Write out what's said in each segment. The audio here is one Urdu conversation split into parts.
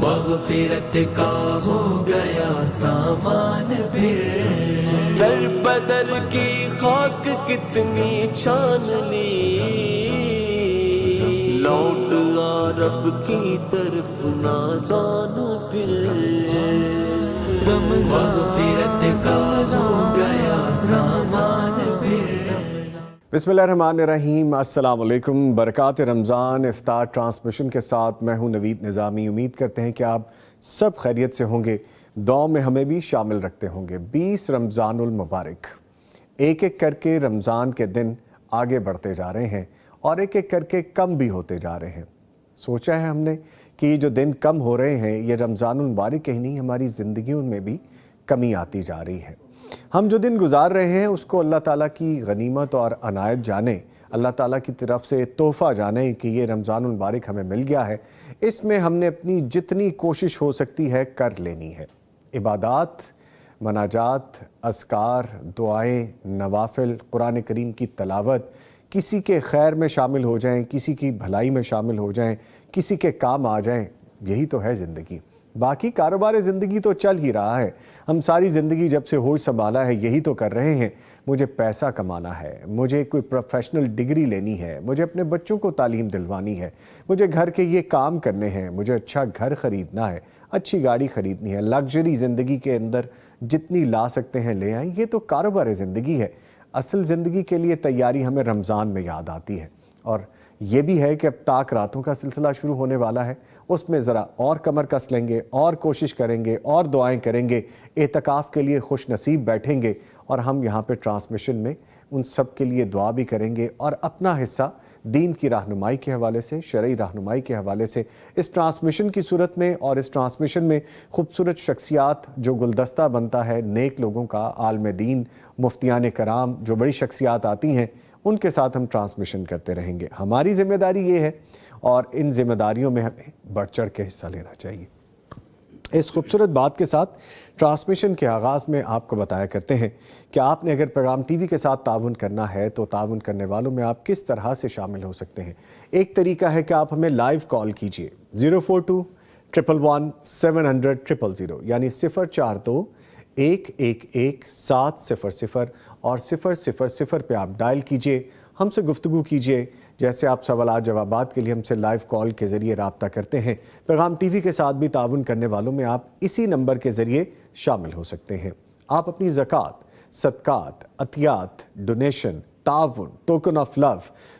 مغفرت کا ہو گیا سامان پھر، در بدر کی خاک کتنی چھان لی، لوٹ آ رب کی طرف نادان پھر، مغفرت کا ہو گیا سامان پھر۔ بسم اللہ الرحمن الرحیم، السلام علیکم۔ برکات رمضان افطار ٹرانسمیشن کے ساتھ میں ہوں نوید نظامی۔ امید کرتے ہیں کہ آپ سب خیریت سے ہوں گے، دعاؤں میں ہمیں بھی شامل رکھتے ہوں گے۔ 20 رمضان المبارک، ایک ایک کر کے رمضان کے دن آگے بڑھتے جا رہے ہیں اور ایک ایک کر کے کم بھی ہوتے جا رہے ہیں۔ سوچا ہے ہم نے کہ یہ جو دن کم ہو رہے ہیں یہ رمضان المبارک ہی نہیں، ہماری زندگیوں میں بھی کمی آتی جا رہی ہے۔ ہم جو دن گزار رہے ہیں اس کو اللہ تعالیٰ کی غنیمت اور عنایت جانیں، اللہ تعالیٰ کی طرف سے تحفہ جانیں کہ یہ رمضان المبارک ہمیں مل گیا ہے۔ اس میں ہم نے اپنی جتنی کوشش ہو سکتی ہے کر لینی ہے۔ عبادات، مناجات، اذکار، دعائیں، نوافل، قرآن کریم کی تلاوت، کسی کے خیر میں شامل ہو جائیں، کسی کی بھلائی میں شامل ہو جائیں، کسی کے کام آ جائیں، یہی تو ہے زندگی۔ باقی کاروبار زندگی تو چل ہی رہا ہے۔ ہم ساری زندگی جب سے ہوش سنبھالا ہے یہی تو کر رہے ہیں۔ مجھے پیسہ کمانا ہے، مجھے کوئی پروفیشنل ڈگری لینی ہے، مجھے اپنے بچوں کو تعلیم دلوانی ہے، مجھے گھر کے یہ کام کرنے ہیں، مجھے اچھا گھر خریدنا ہے، اچھی گاڑی خریدنی ہے، لگژری زندگی کے اندر جتنی لا سکتے ہیں لے آئیں۔ یہ تو کاروبار زندگی ہے۔ اصل زندگی کے لیے تیاری ہمیں رمضان میں یاد آتی ہے، اور یہ بھی ہے کہ اب طاق راتوں کا سلسلہ شروع ہونے والا ہے، اس میں ذرا اور کمر کس لیں گے، اور کوشش کریں گے، اور دعائیں کریں گے، اعتکاف کے لیے خوش نصیب بیٹھیں گے، اور ہم یہاں پہ ٹرانسمیشن میں ان سب کے لیے دعا بھی کریں گے، اور اپنا حصہ دین کی رہنمائی کے حوالے سے، شرعی رہنمائی کے حوالے سے اس ٹرانسمیشن کی صورت میں، اور اس ٹرانسمیشن میں خوبصورت شخصیات جو گلدستہ بنتا ہے نیک لوگوں کا، عالم دین، مفتیان کرام، جو بڑی شخصیات آتی ہیں ان کے ساتھ ہم ٹرانسمیشن کرتے رہیں گے۔ ہماری ذمہ داری یہ ہے، اور ان ذمہ داریوں میں ہمیں بڑھ چڑھ کے حصہ لینا چاہیے۔ اس خوبصورت بات کے ساتھ ٹرانسمیشن کے آغاز میں آپ کو بتایا کرتے ہیں کہ آپ نے اگر پیغام ٹی وی کے ساتھ تعاون کرنا ہے تو تعاون کرنے والوں میں آپ کس طرح سے شامل ہو سکتے ہیں۔ ایک طریقہ ہے کہ آپ ہمیں لائیو کال کیجئے 042-111-700-000، یعنی 042-111-700 اور 000 پہ آپ ڈائل کیجئے، ہم سے گفتگو کیجئے۔ جیسے آپ سوالات جوابات کے لیے ہم سے لائیو کال کے ذریعے رابطہ کرتے ہیں، پیغام ٹی وی کے ساتھ بھی تعاون کرنے والوں میں آپ اسی نمبر کے ذریعے شامل ہو سکتے ہیں۔ آپ اپنی زکوٰۃ، صدقات، عطیات، ڈونیشن، تعاون، ٹوکن آف لو،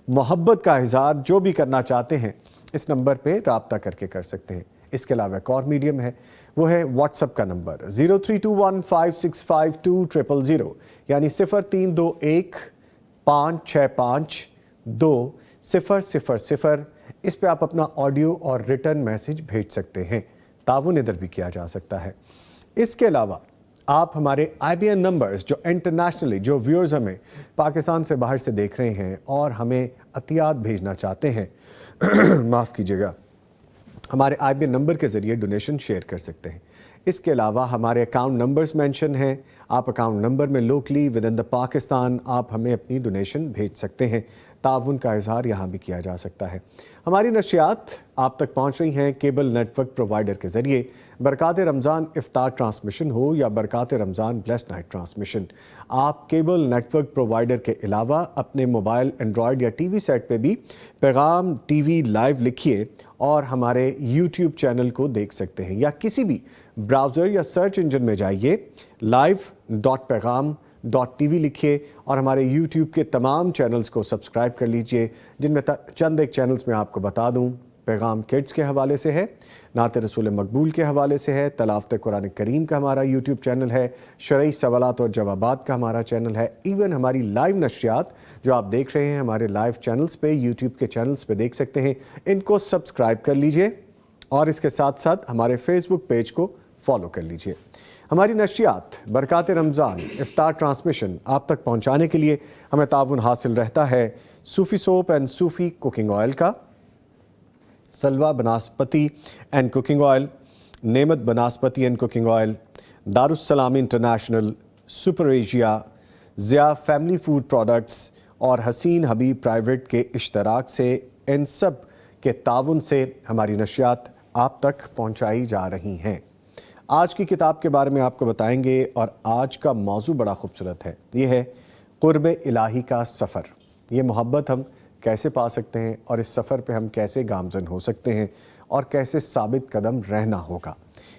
محبت کا اظہار جو بھی کرنا چاہتے ہیں اس نمبر پہ رابطہ کر کے کر سکتے ہیں۔ اس کے علاوہ ایک اور میڈیم ہے، وہ ہے واٹس ایپ کا نمبر 0321565200، یعنی 0321565200۔ اس پہ آپ اپنا آڈیو اور ریٹن میسج بھیج سکتے ہیں۔ تعاون ادھر بھی کیا جا سکتا ہے۔ اس کے علاوہ آپ ہمارے IBN نمبرز جو انٹرنیشنلی، جو ویورز ہمیں پاکستان سے باہر سے دیکھ رہے ہیں اور ہمیں عطیات بھیجنا چاہتے ہیں معاف کیجیے گا، ہمارے IBN نمبر کے ذریعے ڈونیشن شیئر کر سکتے ہیں۔ اس کے علاوہ ہمارے اکاؤنٹ نمبرز مینشن ہیں، آپ اکاؤنٹ نمبر میں لوکلی ود ان دا پاکستان آپ ہمیں اپنی ڈونیشن بھیج سکتے ہیں۔ تعاون کا اظہار یہاں بھی کیا جا سکتا ہے۔ ہماری نشریات آپ تک پہنچ رہی ہیں کیبل نیٹ ورک پرووائڈر کے ذریعے، برکات رمضان افطار ٹرانسمیشن ہو یا برکات رمضان بلیسڈ نائٹ ٹرانسمیشن۔ آپ کیبل نیٹ ورک پرووائڈر کے علاوہ اپنے موبائل، اینڈرائیڈ یا ٹی وی سیٹ پہ بھی پیغام ٹی وی لائیو لکھیے اور ہمارے یوٹیوب چینل کو دیکھ سکتے ہیں، یا کسی بھی براؤزر یا سرچ انجن میں جائیے، live.pegham.tv لکھیے اور ہمارے یوٹیوب کے تمام چینلز کو سبسکرائب کر لیجئے، جن میں چند ایک چینلز میں آپ کو بتا دوں، پیغام کڈز کے حوالے سے ہے، نعت رسول مقبول کے حوالے سے ہے، تلاوت قرآن کریم کا ہمارا یوٹیوب چینل ہے، شرعی سوالات اور جوابات کا ہمارا چینل ہے، ایون ہماری لائیو نشریات جو آپ دیکھ رہے ہیں ہمارے لائیو چینلز پہ، یوٹیوب کے چینلز پہ دیکھ سکتے ہیں۔ ان کو سبسکرائب کر لیجئے اور اس کے ساتھ ساتھ ہمارے فیس بک پیج کو فالو کر لیجئے۔ ہماری نشریات برکات رمضان افطار ٹرانسمیشن آپ تک پہنچانے کے لیے ہمیں تعاون حاصل رہتا ہے Sufi soap and Sufi cooking oil کا، سلوہ banaspati and cooking oil, Naimat banaspati and cooking oil, Darussalam international, super Asia, Zia family food products اور حسین حبیب پرائیویٹ کے اشتراک سے، ان سب کے تعاون سے ہماری نشریات آپ تک پہنچائی جا رہی ہیں۔ آج کی کتاب کے بارے میں آپ کو بتائیں گے، اور آج کا موضوع بڑا خوبصورت ہے۔ یہ ہے قرب الہی کا سفر۔ یہ محبت ہم کیسے پا سکتے ہیں، اور اس سفر پہ ہم کیسے گامزن ہو سکتے ہیں، اور کیسے ثابت قدم رہنا ہوگا،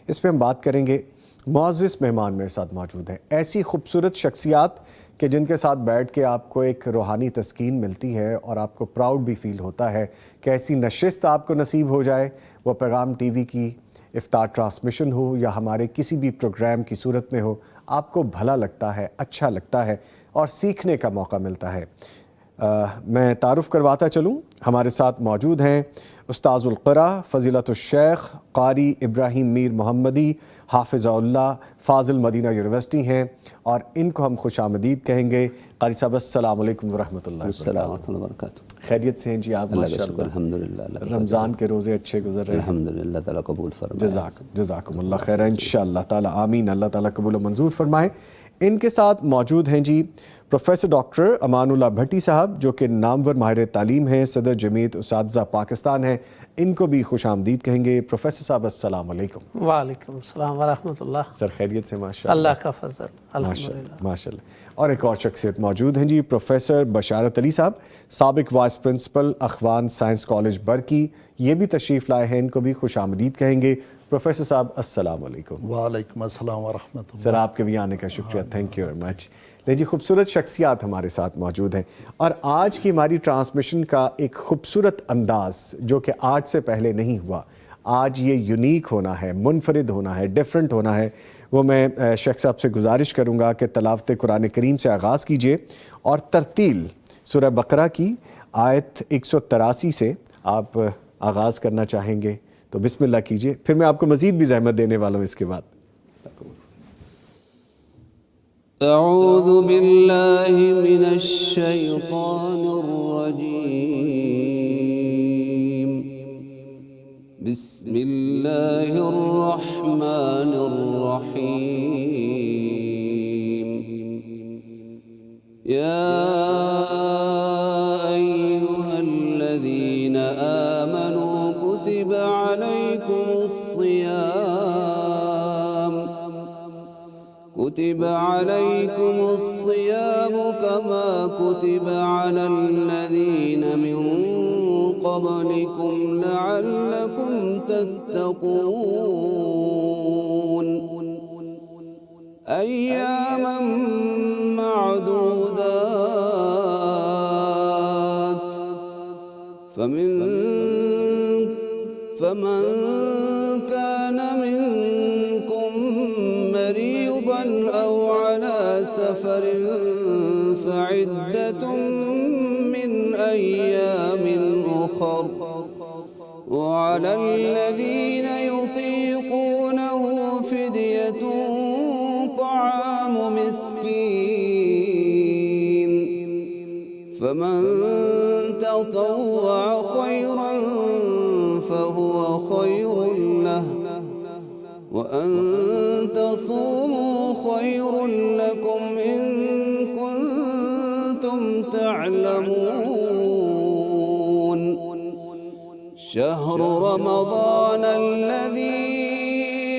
اس پہ ہم بات کریں گے۔ معزز مہمان میرے ساتھ موجود ہیں، ایسی خوبصورت شخصیات کہ جن کے ساتھ بیٹھ کے آپ کو ایک روحانی تسکین ملتی ہے، اور آپ کو پراؤڈ بھی فیل ہوتا ہے کہ ایسی نشست آپ کو نصیب ہو جائے، وہ پیغام ٹی وی کی افطار ٹرانسمیشن ہو یا ہمارے کسی بھی پروگرام کی صورت میں ہو، آپ کو بھلا لگتا ہے، اچھا لگتا ہے، اور سیکھنے کا موقع ملتا ہے۔ میں تعارف کرواتا چلوں، ہمارے ساتھ موجود ہیں استاذ القرا فضیلت الشیخ قاری ابراہیم میر محمدی حافظ اللہ، فاضل مدینہ یونیورسٹی ہیں، اور ان کو ہم خوش آمدید کہیں گے۔ قاری صاحب السلام علیکم ورحمۃ اللہ السلام ورحمۃ اللہ وبرکاتہ۔ خیریت سے ہیں جی آپ؟ اللہ کا شکر، الحمدللہ۔ رمضان کے روزے اچھے گزر رہے ہیں؟ الحمدللہ، اللہ تعالیٰ قبول فرمائے۔ جزاکم اللہ خیر، انشاءاللہ تعالیٰ آمین، اللہ تعالیٰ قبول و منظور فرمائے۔ ان کے ساتھ موجود ہیں جی پروفیسر ڈاکٹر امان اللہ بھٹی صاحب، جو کہ نامور ماہر تعلیم ہیں، صدر جمعیت اساتذہ پاکستان ہیں۔ ان کو بھی خوش آمدید کہیں گے۔ پروفیسر صاحب السلام علیکم۔ وعلیکم السلام ورحمۃ اللہ۔ سر خیریت سے؟ ماشاءاللہ، اللہ کا فضل، الحمدللہ۔ ماشاءاللہ۔ اور ایک اور شخصیت موجود ہیں جی، پروفیسر بشارت علی صاحب، سابق وائس پرنسپل اخوان سائنس کالج برکی، یہ بھی تشریف لائے ہیں، ان کو بھی خوش آمدید کہیں گے۔ پروفیسر صاحب السلام علیکم۔ وعلیکم السلام ورحمۃ اللہ۔ سر آپ کے بھی آنے کا شکریہ، تھینک یو ویری مچ۔ جی خوبصورت شخصیات ہمارے ساتھ موجود ہیں، اور آج کی ہماری ٹرانسمیشن کا ایک خوبصورت انداز جو کہ آج سے پہلے نہیں ہوا، آج یہ یونیک ہونا ہے، منفرد ہونا ہے، ڈیفرنٹ ہونا ہے، وہ میں شیخ صاحب سے گزارش کروں گا کہ تلاوت قرآن کریم سے آغاز کیجئے، اور ترتیل سورہ بقرہ کی آیت 183 سے آپ آغاز کرنا چاہیں گے تو بسم اللہ کیجئے، پھر میں آپ کو مزید بھی زحمت دینے والا ہوں اس کے بعد۔ اعوذ باللہ من الشیطان الرجیم، بسم اللہ الرحمن الرحیم۔ یا ایہا الذین آمنوا کتب علیکم الصیام کما کتب علی الذین من قبلکم لعلکم تتقون، ایاما معدودات، فمن كان منكم مريضا أو على سفر فعدة من أيام أخر، وعلى الذين يطيقونه فدية طعام مسكين، فمن تطوع خيرا فهو خير له، وأن تصوموا خير لكم إن كنتم تعلمون، شهر رمضان الذي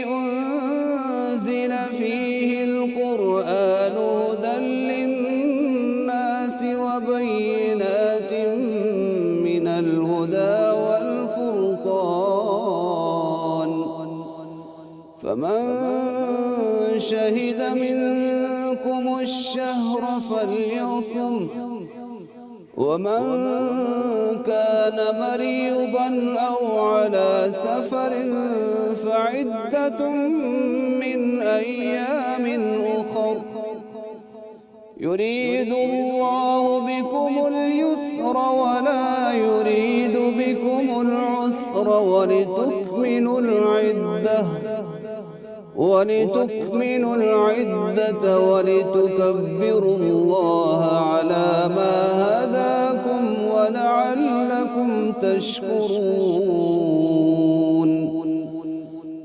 أنزل فيه القرآن هدى للناس وبينات من الهدى والفرقان، فمن شهد منكم الشهر فليصم، ومن كان مريضا أو على سفر فعدة من أيام أخر، يريد الله بكم اليسر ولا يريد بكم العسر، ولتكملوا العدة ولتكبروا الله على ما هداكم ولعلكم تشكرون،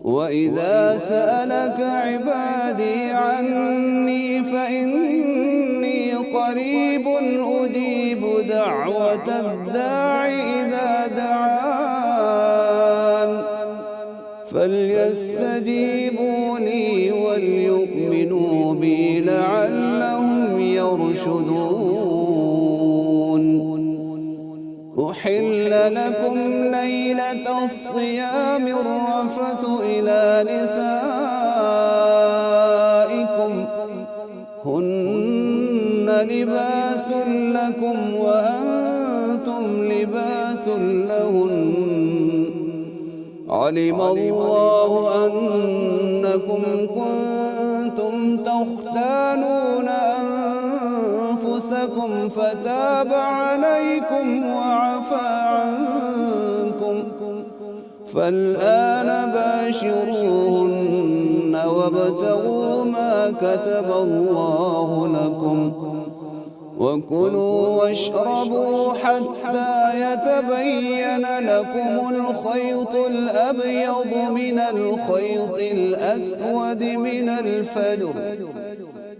وإذا سألك عبادي عني فإني قريب أجيب دعوة الداع إذا دعان، فليستجيبوا لي وليؤمنوا بي لعلهم يرشدون. أحل لكم ليلة الصيام الرفث إلى نسائكم هن لباس لكم وأنتم لباس لهن. علم الله أنكم كنتم تختانون أنفسكم فتاب عليكم وعفى عنكم، فالآن باشروهن وابتغوا ما كتب الله لكم، وكلوا واشربوا حتى يتبين لكم الخيط الأبيض من الخيط الأسود من الفجر،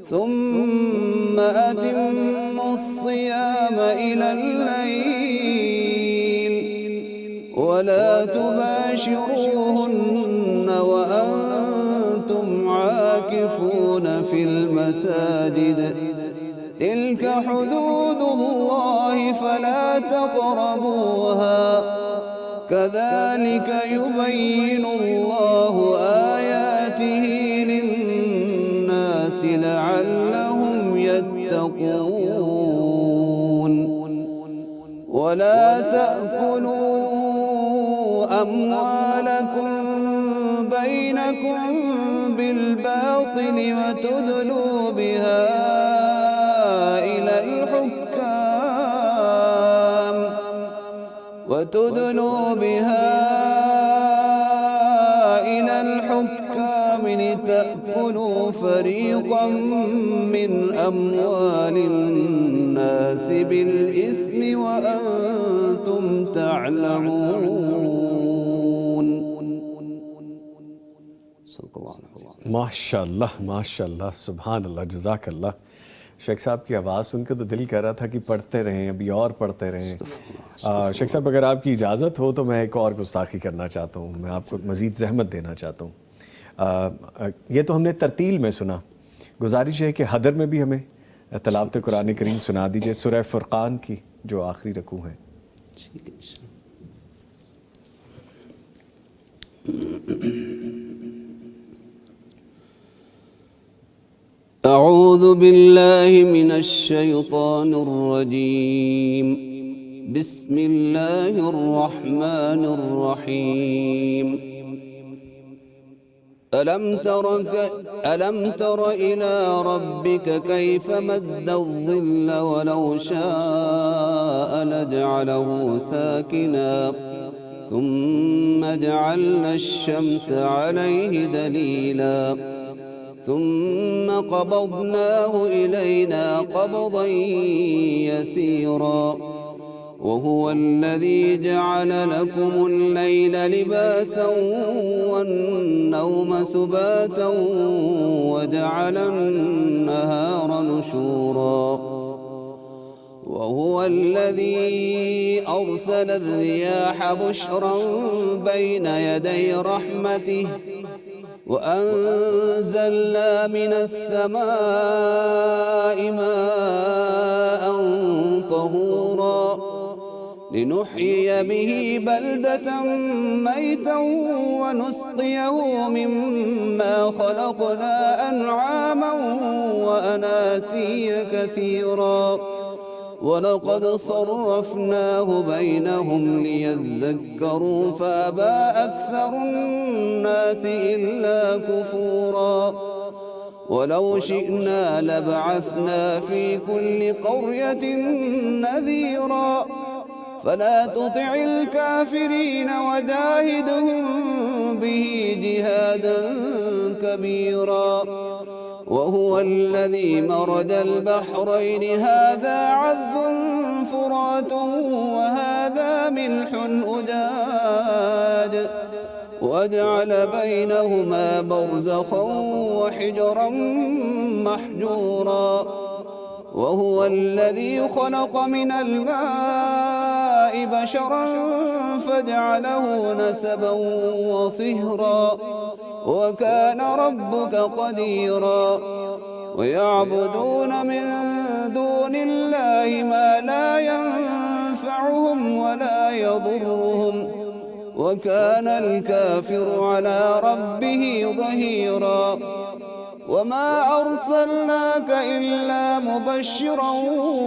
ثم أتموا الصيام إلى الليل ولا تباشروهن وأنتم عاكفون في المساجد، تلك حدود الله فلا تقربوها، كذلك يبين الله آياته للناس لعلهم يتقون. ولا تأكلوا أموالكم بينكم بالباطل وتدلوا بها إلى الحكام لتأكلوا فريقا من أموال الناس بالإثم وأنتم تعلمون. صدق الله العظيم. ماشاءاللہ ماشاءاللہ سبحان اللہ جزاک اللہ. شیخ صاحب کی آواز سن کے تو دل کر رہا تھا کہ پڑھتے رہیں ابھی اور پڑھتے رہیں. شیخ صاحب اگر آپ کی اجازت ہو تو میں ایک اور گستاخی کرنا چاہتا ہوں, میں آپ کو مزید زحمت دینا چاہتا ہوں. یہ تو ہم نے ترتیل میں سنا, گزارش ہے کہ حدر میں بھی ہمیں تلاوت قرآن کریم سنا دیجئے سورہ فرقان کی جو آخری رکوع ہیں. أعوذ بالله من الشيطان الرجيم. بسم الله الرحمن الرحيم. ألم تر إلى ربك كيف مد الظل ولو شاء لجعله ساكنا ثم جعلنا الشمس عليه دليلا ثم قبضناه إلينا قبضا يسيرا وهو الذي جعل لكم الليل لباسا والنوم سباتا وجعل النهار نشورا وهو الذي أرسل الرياح بشرا بين يدي رحمته وأنزلنا من السماء ماء طهورا لنحيي به بلدة ميتا ونسقيه مما خلقنا أنعاما وأناسيا كثيرا ولقد صرفناه بينهم ليذكروا فأبى أكثر الناس إلا كفورا ولو شئنا لبعثنا في كل قرية نذيرا فلا تطع الكافرين وجاهدهم به جهادا كبيرا وهو الذي مرج البحرين هذا عذب فرات وهذا ملح أجاج وجعل بينهما برزخا وحجرا محجورا وهو الذي خلق من الماء بشرا فجعله نسبا وصهرا وكان ربك قديرا ويعبدون من دون الله ما لا ينفعهم ولا يضرهم وكان الكافر على ربه ظهيرا وما أرسلناك إلا مبشرا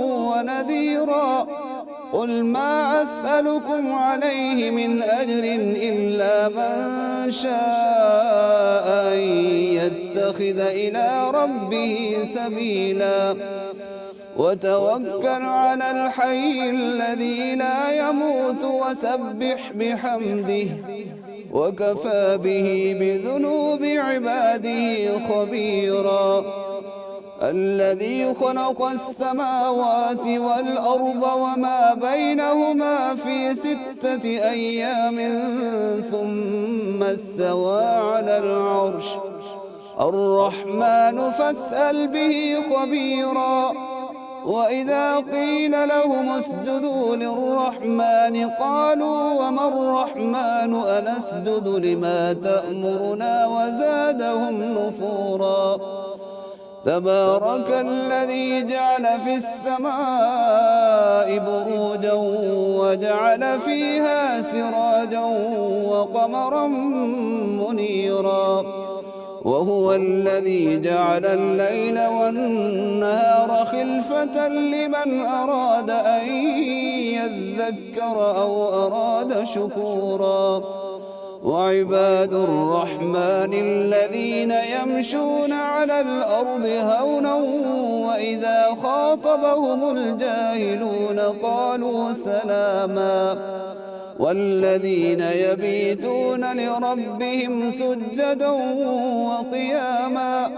ونذيرا قل ما أسألكم عليه من أجر إلا من شاء أن يتخذ إلى ربه سبيلا وتوكل على الحي الذي لا يموت وسبح بحمده وكفى به بذنوب عباده خبيرا الذي خلق السماوات والأرض وما بينهما في 6 أيام ثم استوى على العرش الرحمن فاسأل به خبيرا وإذا قيل لهم اسجدوا للرحمن قالوا وما الرحمن أنسجد لما تأمرنا وزادهم نفورا تبارك الذي جعل في السماء بروجا وجعل فيها سراجا وقمرا منيرا وهو الذي جعل الليل والنهار خلفة لمن أراد أن يذكر أو أراد شكورا وعباد الرحمن الذين يمشون على الأرض هونا وإذا خاطبهم الجاهلون قالوا سلاما والذين يبيتون لربهم سجدا وقياما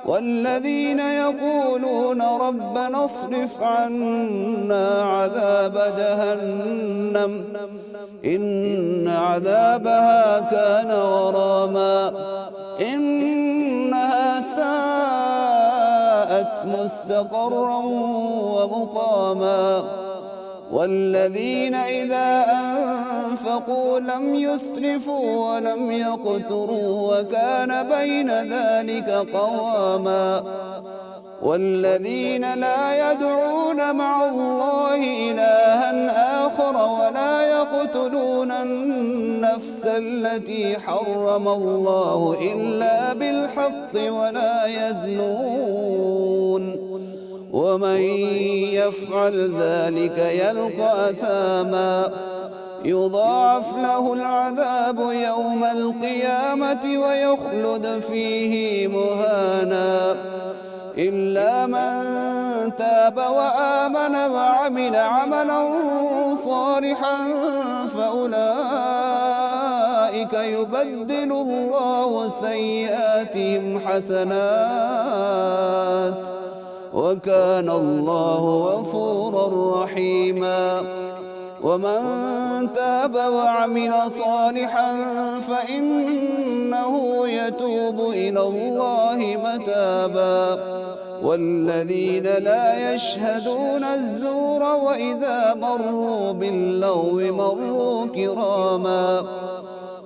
والذين يقولون ربنا اصرف عنا عذاب جهنم إن عذابها كان غراما إنها ساءت مستقرا ومقاما والذين إذا أنفقوا لم يسرفوا ولم يقتروا وكان بين ذلك قواما والذين لا يدعون مع الله إلها آخر ولا يقتلون النفس التي حرم الله إلا بالحق ولا يزنون ومن يفعل ذلك يلقى أثاما يضاعف له العذاب يوم القيامة ويخلد فيه مهانا إلا من تاب وآمن وعمل عملا صالحا فأولئك يبدل الله سيئاتهم حسنات وكان الله غفورا رحيما ومن تاب وعمل صالحا فإنه يتوب إلى الله متابا والذين لا يشهدون الزور وإذا مروا باللغو مروا كراما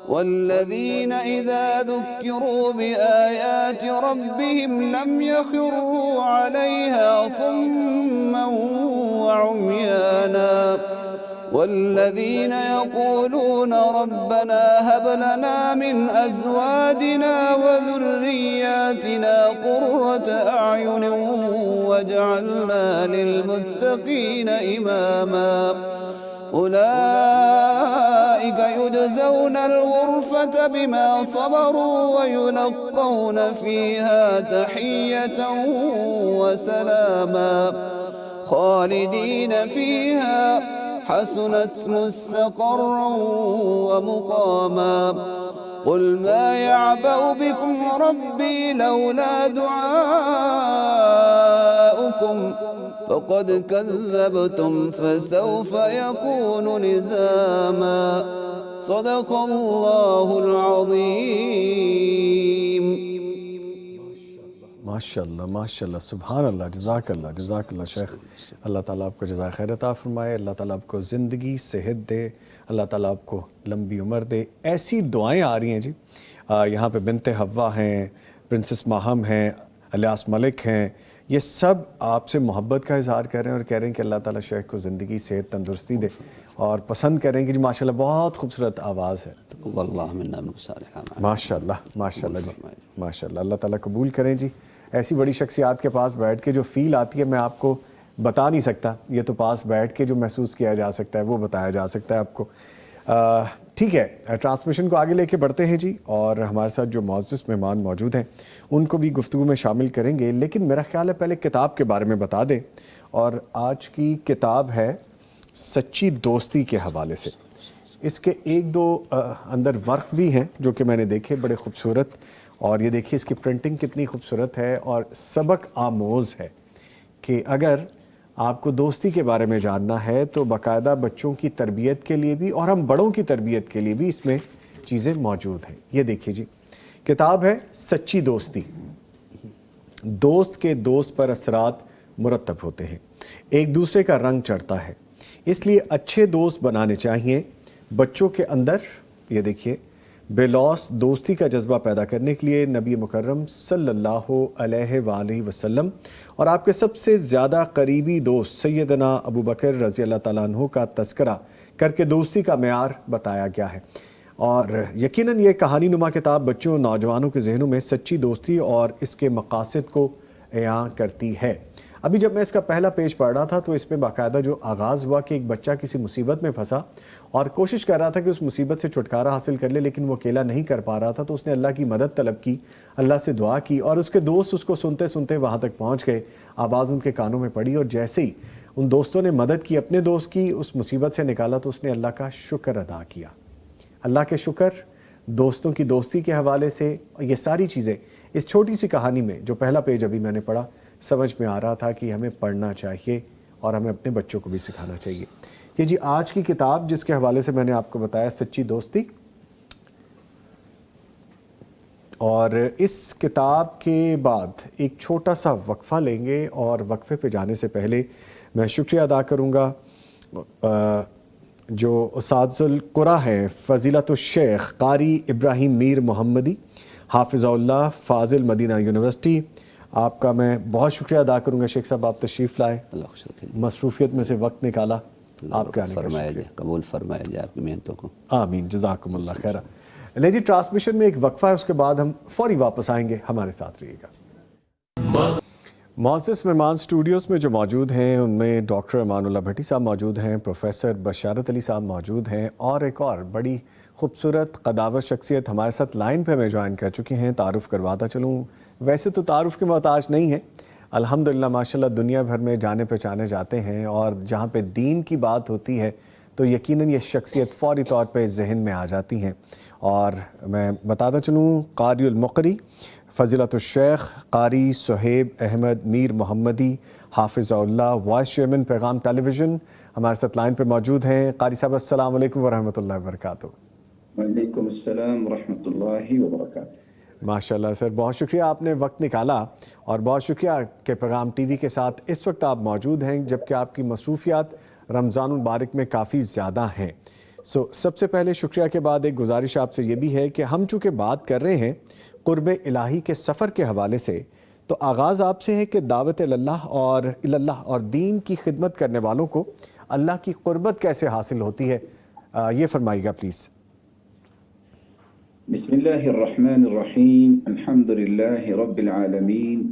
والذين إذا ذكروا بآيات ربهم لم يخروا عليها صما وعميانا والذين يقولون ربنا هب لنا من أزواجنا وذرياتنا قرة أعين واجعلنا للمتقين إماما أولئك يجزون الغرفة بما صبروا ويلقون فيها تحية وسلاما خالدين فيها حسنت مستقرا ومقاما قل ما يعبأ بكم ربي لولا دعاؤكم فقد كذبتم فسوف يكون لزاما صدق الله العظيم. ماشاءاللہ ماشاءاللہ سبحان اللہ جزاک اللہ شیخ. اللہ تعالیٰ آپ کو جزائے خیر عطا فرمائے. اللہ تعالیٰ آپ کو زندگی صحت دے. اللہ تعالیٰ آپ کو لمبی عمر دے. ایسی دعائیں آ رہی ہیں جی. یہاں پہ بنت حوا ہیں, پرنسس ماہم ہیں, الیاس ملک ہیں, یہ سب آپ سے محبت کا اظہار کر رہے ہیں اور کہہ رہے ہیں کہ اللہ تعالیٰ شیخ کو زندگی صحت تندرستی دے, اور پسند کریں کہ جی ماشاءاللہ بہت خوبصورت آواز ہے. واللہ منا من صالح اعمال. ماشاءاللہ جی ماشاءاللہ. اللہ تعالیٰ قبول کریں جی. ایسی بڑی شخصیات کے پاس بیٹھ کے جو فیل آتی ہے میں آپ کو بتا نہیں سکتا, یہ تو پاس بیٹھ کے جو محسوس کیا جا سکتا ہے وہ بتایا جا سکتا ہے آپ کو. ٹھیک ہے, ٹرانسمیشن کو آگے لے کے بڑھتے ہیں جی, اور ہمارے ساتھ جو معزز مہمان موجود ہیں ان کو بھی گفتگو میں شامل کریں گے, لیکن میرا خیال ہے پہلے کتاب کے بارے میں بتا دیں. اور آج کی کتاب ہے سچی دوستی کے حوالے سے. اس کے ایک دو اندر ورق بھی ہیں جو کہ میں نے دیکھے, بڑے خوبصورت, اور یہ دیکھیے اس کی پرنٹنگ کتنی خوبصورت ہے اور سبق آموز ہے کہ اگر آپ کو دوستی کے بارے میں جاننا ہے تو باقاعدہ بچوں کی تربیت کے لیے بھی اور ہم بڑوں کی تربیت کے لیے بھی اس میں چیزیں موجود ہیں. یہ دیکھیے جی, کتاب ہے سچی دوستی. دوست کے دوست پر اثرات مرتب ہوتے ہیں, ایک دوسرے کا رنگ چڑھتا ہے, اس لیے اچھے دوست بنانے چاہیے بچوں کے اندر. یہ دیکھیے, بے لوث دوستی کا جذبہ پیدا کرنے کے لیے نبی مکرم صلی اللہ علیہ وآلہ وسلم اور آپ کے سب سے زیادہ قریبی دوست سیدنا ابو بکر رضی اللہ تعالیٰ عنہ کا تذکرہ کر کے دوستی کا معیار بتایا گیا ہے. اور یقیناً یہ کہانی نما کتاب بچوں اور نوجوانوں کے ذہنوں میں سچی دوستی اور اس کے مقاصد کو عیاں کرتی ہے. ابھی جب میں اس کا پہلا پیج پڑھ رہا تھا تو اس میں باقاعدہ جو آغاز ہوا کہ ایک بچہ کسی مصیبت میں پھنسا اور کوشش کر رہا تھا کہ اس مصیبت سے چھٹکارا حاصل کر لے, لیکن وہ اکیلا نہیں کر پا رہا تھا, تو اس نے اللہ کی مدد طلب کی, اللہ سے دعا کی, اور اس کے دوست اس کو سنتے سنتے وہاں تک پہنچ گئے. آواز ان کے کانوں میں پڑی اور جیسے ہی ان دوستوں نے مدد کی, اپنے دوست کی, اس مصیبت سے نکالا, تو اس نے اللہ کا شکر ادا کیا. اللہ کے شکر, دوستوں کی دوستی کے حوالے سے یہ ساری چیزیں اس چھوٹی سی کہانی میں جو پہلا پیج ابھی میں نے پڑھا سمجھ میں آ رہا تھا کہ ہمیں پڑھنا چاہیے اور ہمیں اپنے بچوں کو بھی سکھانا چاہیے. یہ جی آج کی کتاب جس کے حوالے سے میں نے آپ کو بتایا سچی دوستی, اور اس کتاب کے بعد ایک چھوٹا سا وقفہ لیں گے, اور وقفے پہ جانے سے پہلے میں شکریہ ادا کروں گا جو اساتذہ القرآن ہیں فضیلت الشیخ قاری ابراہیم میر محمدی حافظ اللہ فاضل مدینہ یونیورسٹی. آپ کا میں بہت شکریہ ادا کروں گا شیخ صاحب, آپ تشریف لائے, مصروفیت میں سے وقت نکالا, آپ کے آنے کا شکریہ. قبول فرمایا جائے آپ کی محنتوں کو. آمین, جزاکم اللہ خیر. لے جی ٹرانسمیشن میں ایک وقفہ ہے, اس کے بعد ہم فوری واپس آئیں گے, ہمارے ساتھ رہیے گا. معزز مہمان اسٹوڈیوز میں جو موجود ہیں ان میں ڈاکٹر امان اللہ بھٹی صاحب موجود ہیں, پروفیسر بشارت علی صاحب موجود ہیں, اور ایک اور بڑی خوبصورت قداور شخصیت ہمارے ساتھ لائن پہ میں جوائن کر چکے ہیں. تعارف کرواتا چلوں, ویسے تو تعارف کے محتاج نہیں ہیں, الحمدللہ ماشاءاللہ دنیا بھر میں جانے پہچانے جاتے ہیں, اور جہاں پہ دین کی بات ہوتی ہے تو یقیناً یہ شخصیت فوری طور پہ ذہن میں آ جاتی ہیں. اور میں بتاتا چلوں, قاری المقری فضیلت الشیخ قاری صہیب احمد میر محمدی حافظ اللہ, وائس چیئرمین پیغام ٹیلی ویژن, ہمارے ساتھ لائن پہ موجود ہیں. قاری صاحب السلام علیکم ورحمۃ اللہ وبرکاتہ. وعلیکم السلام ورحمۃ اللہ وبرکاتہ. ماشاءاللہ سر, بہت شکریہ آپ نے وقت نکالا, اور بہت شکریہ کہ پیغام ٹی وی کے ساتھ اس وقت آپ موجود ہیں جبکہ آپ کی مصروفیات رمضان المبارک میں کافی زیادہ ہیں. سب سے پہلے شکریہ کے بعد ایک گزارش آپ سے یہ بھی ہے کہ ہم چونکہ بات کر رہے ہیں قرب الہی کے سفر کے حوالے سے, تو آغاز آپ سے ہے کہ دعوت اللہ اور دین کی خدمت کرنے والوں کو اللہ کی قربت کیسے حاصل ہوتی ہے, یہ فرمائیے گا پلیز. بسم اللہ الرحمن الرحیم. الحمد للہ رب العالمین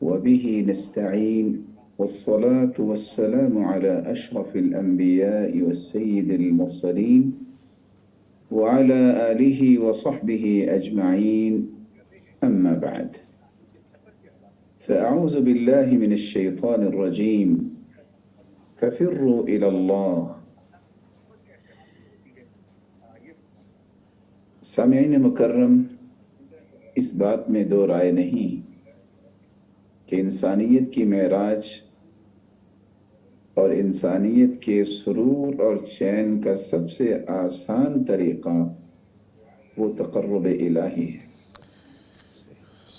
وبہ نستعین والصلاة والسلام على اشرف الانبیاء والسید المرسلین وعلى آلہ وصحبہ اجمعین. اما بعد, فاعوذ باللہ من الشیطان الرجیم. ففروا الى اللہ. سامعین مکرم, اس بات میں دو رائے نہیں کہ انسانیت کی معراج اور انسانیت کے سرور اور چین کا سب سے آسان طریقہ وہ تقرب الہی ہے.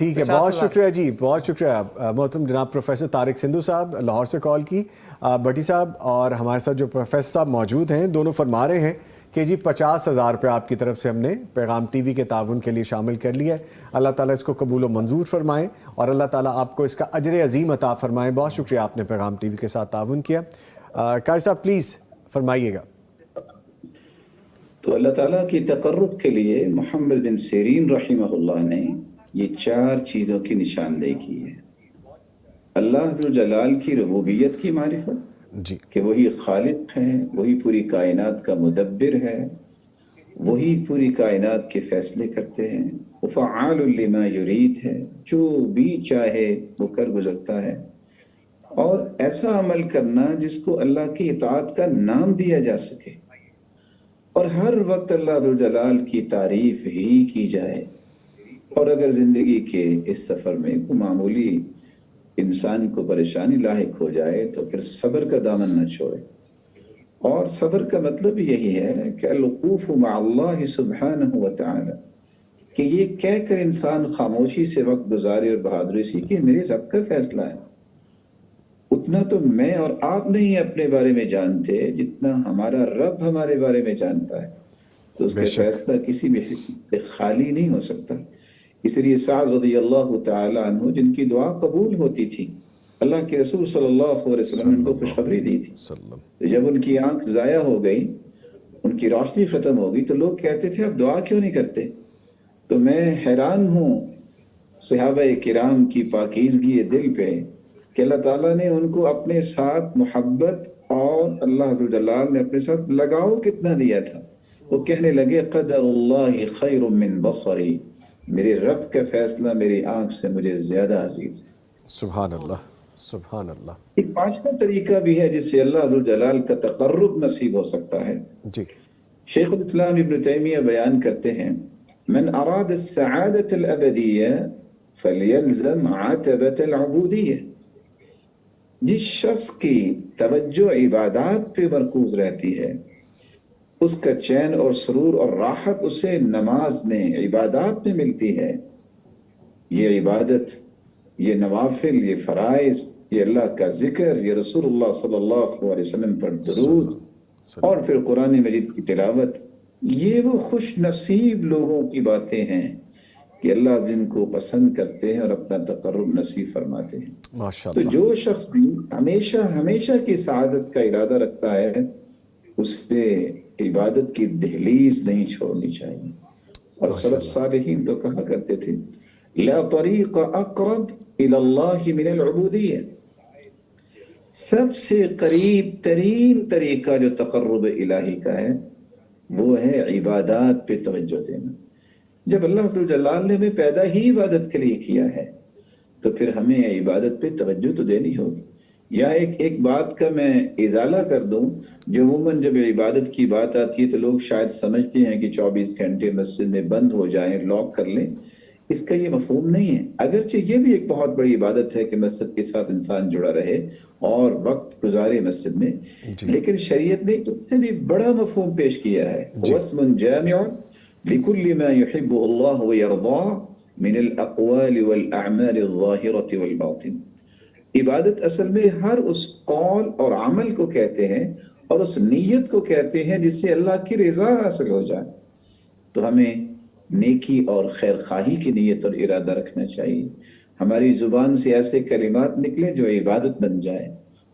ٹھیک ہے، بہت شکریہ جی، بہت شکریہ محترم جناب پروفیسر طارق سندھو صاحب لاہور سے کال کی. بٹی صاحب اور ہمارے ساتھ جو پروفیسر صاحب موجود ہیں دونوں فرما رہے ہیں کہ جی 50,000 روپے آپ کی طرف سے ہم نے پیغام ٹی وی کے تعاون کے لیے شامل کر لیا ہے. اللہ تعالیٰ اس کو قبول و منظور فرمائیں اور اللہ تعالیٰ آپ کو اس کا اجر عظیم عطا فرمائیں. بہت شکریہ آپ نے پیغام ٹی وی کے ساتھ تعاون کیا. قاری صاحب پلیز فرمائیے گا. تو اللہ تعالیٰ کی تقرب کے لیے محمد بن سیرین رحمہ اللہ نے یہ 4 چیزوں کی نشاندہی کی ہے. اللہ ذو جلال کی ربوبیت کی معرفت جی کہ وہی خالق ہے، وہی پوری کائنات کا مدبر ہے، وہی پوری کائنات کے فیصلے کرتے ہیں، وہ فعال لما یرید ہے، جو بھی چاہے وہ کر گزرتا ہے. اور ایسا عمل کرنا جس کو اللہ کی اطاعت کا نام دیا جا سکے اور ہر وقت اللہ ذو جلال کی تعریف ہی کی جائے. اور اگر زندگی کے اس سفر میں کوئی معمولی انسان کو پریشانی لاحق ہو جائے تو پھر صبر کا دامن نہ چھوڑے. اور صبر کا مطلب یہی ہے کہ الوقوف مع اللہ سبحانہ وتعالی، کہ یہ کہہ کر انسان خاموشی سے وقت گزارے اور بہادری سے کہ میرے رب کا فیصلہ ہے. اتنا تو میں اور آپ نہیں اپنے بارے میں جانتے جتنا ہمارا رب ہمارے بارے میں جانتا ہے. تو اس کا فیصلہ کسی بھی حکمت خالی نہیں ہو سکتا. اس لیے سعد رضی اللہ تعالی عنہ جن کی دعا قبول ہوتی تھی، اللہ کے رسول صلی اللہ علیہ وسلم نے ان کو خوشخبری دی تھی. تو جب ان کی آنکھ ضائع ہو گئی، ان کی روشنی ختم ہو گئی، تو لوگ کہتے تھے اب دعا کیوں نہیں کرتے؟ تو میں حیران ہوں صحابہ کرام کی پاکیزگی دل پہ کہ اللہ تعالیٰ نے ان کو اپنے ساتھ محبت اور اللہ ذو جلال نے اپنے ساتھ لگاؤ کتنا دیا تھا. وہ کہنے لگے قدر اللہ خیر من بصری، میرے رب کا فیصلہ میری آنکھ سے مجھے زیادہ عزیز ہے. سبحان اللہ، سبحان اللہ. ایک 5واں طریقہ بھی ہے جس سے اللہ ذو جلال کا تقرب نصیب ہو سکتا ہے. جی شیخ الاسلام ابن تیمیہ بیان کرتے ہیں من اراد السعادة الابدیہ فلیلزم عتبۃ العبودیہ. جس شخص کی توجہ عبادات پہ مرکوز رہتی ہے اس کا چین اور سرور اور راحت اسے نماز میں عبادات میں ملتی ہے. یہ عبادت، یہ نوافل، یہ فرائض، یہ اللہ کا ذکر، یہ رسول اللہ صلی اللہ علیہ وسلم پر درود اور پھر قرآن مجید کی تلاوت، یہ وہ خوش نصیب لوگوں کی باتیں ہیں کہ اللہ جن کو پسند کرتے ہیں اور اپنا تقرب نصیب فرماتے ہیں. تو جو شخص بھی ہمیشہ کی سعادت کا ارادہ رکھتا ہے اسے عبادت کی دہلیز نہیں چھوڑنی چاہیے. اور سلف صالحین تو کہا کرتے تھے لا طریق اقرب الی اللہ من العبودیہ، سب سے قریب ترین طریقہ جو تقرب الہی کا ہے وہ ہے عبادات پہ توجہ دینا. جب اللہ ذو جلال نے ہمیں پیدا ہی عبادت کے لیے کیا ہے تو پھر ہمیں عبادت پہ توجہ تو دینی ہوگی. یا ایک بات کا میں ازالہ کر دوں، جو عموماً جب عبادت کی بات آتی ہے تو لوگ شاید سمجھتے ہیں کہ 24 گھنٹے مسجد میں بند ہو جائیں، لاک کر لیں. اس کا یہ مفہوم نہیں ہے. اگرچہ یہ بھی ایک بہت بڑی عبادت ہے کہ مسجد کے ساتھ انسان جڑا رہے اور وقت گزارے مسجد میں، لیکن شریعت نے اس سے بھی بڑا مفہوم پیش کیا ہے. واسم جامع لكل ما يحبه الله ويرضاه من الاقوال والاعمال الظاهرة والباطن. عبادت اصل میں ہر اس قول اور عمل کو کہتے ہیں اور اس نیت کو کہتے ہیں جس سے اللہ کی رضا حاصل ہو جائے. تو ہمیں نیکی اور خیر خواہی کی نیت اور ارادہ رکھنا چاہیے. ہماری زبان سے ایسے کلمات نکلیں جو عبادت بن جائے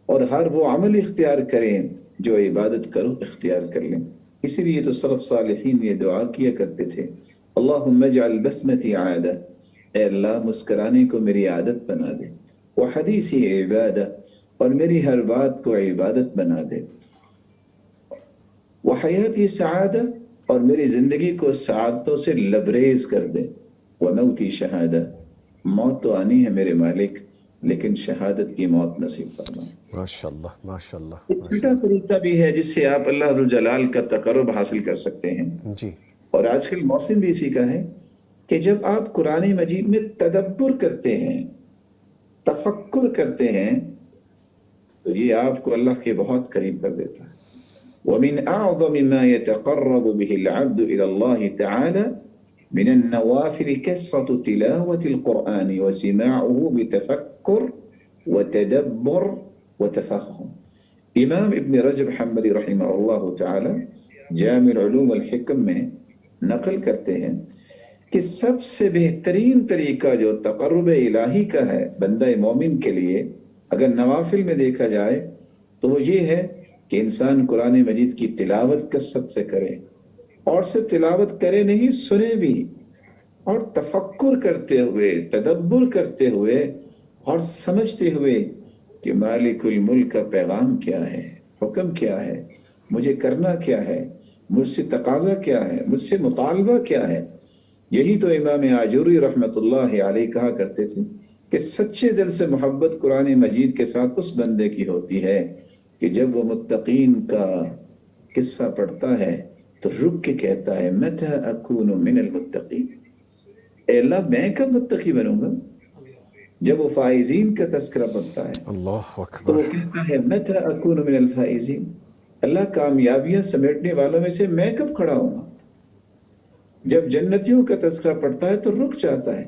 اور ہر وہ عمل اختیار کریں جو عبادت کرو اختیار کر لیں. اسی لیے تو سلف صالحین یہ دعا کیا کرتے تھے اللہم اجعل بسمتی عادہ، اے اللہ مسکرانے کو میری عادت بنا دے، وحدیثی عبادہ، اور میری ہر بات کو عبادت بنا دے، وحیاتی سعادہ، اور میری زندگی کو سعادتوں سے لبریز کر دے، وموتی شہادہ، موت تو آنی ہے میرے مالک لیکن شہادت کی موت نصیب فرما. ماشاءاللہ ماشاءاللہ. ایک چھوٹا طریقہ بھی ہے جس سے آپ اللہ ذو جلال کا تقرب حاصل کر سکتے ہیں. جی. اور آج کل موسم بھی اسی کا ہے کہ جب آپ قرآن مجید میں تدبر کرتے ہیں، تفکر کرتے ہیں، تو یہ آپ کو اللہ کے بہت قریب کر دیتا ہے. وَمِنْ أَعْظَمِ مَا يَتَقَرَّبُ بِهِ الْعَبْدُ إِلَى اللَّهِ تَعَالَى من النوافل كثرة تلاوة القرآن وسماعه بتفكر وتدبر وتفهم. امام ابن رجب حنبلی رحمہ اللہ تعالی جامع العلوم والحکم میں نقل کرتے ہیں کہ سب سے بہترین طریقہ جو تقرب الہی کا ہے بندہ مومن کے لیے اگر نوافل میں دیکھا جائے تو وہ یہ ہے کہ انسان قرآن مجید کی تلاوت کثرت سے کرے، اور صرف تلاوت کرے نہیں، سنے بھی، اور تفکر کرتے ہوئے، تدبر کرتے ہوئے اور سمجھتے ہوئے کہ مالک الملک کا پیغام کیا ہے، حکم کیا ہے، مجھے کرنا کیا ہے، مجھ سے تقاضا کیا ہے، مجھ سے مطالبہ کیا ہے۔ یہی تو امام آجوری رحمۃ اللہ علیہ کہا کرتے تھے کہ سچے دل سے محبت قرآن مجید کے ساتھ اس بندے کی ہوتی ہے کہ جب وہ متقین کا قصہ پڑھتا ہے تو رک کے کہتا ہے متى اکون من المتقین، اے اللہ میں کب متقی بنوں گا؟ جب وہ فائزین کا تذکرہ پڑھتا ہے اللہ تو اکبر، وہ کہتا ہے متى اکون من الفائزین، اللہ کامیابیاں سمیٹنے والوں میں سے میں کب کھڑا ہوں گا؟ جب جنتیوں کا تذکرہ پڑھتا ہے تو رک جاتا ہے،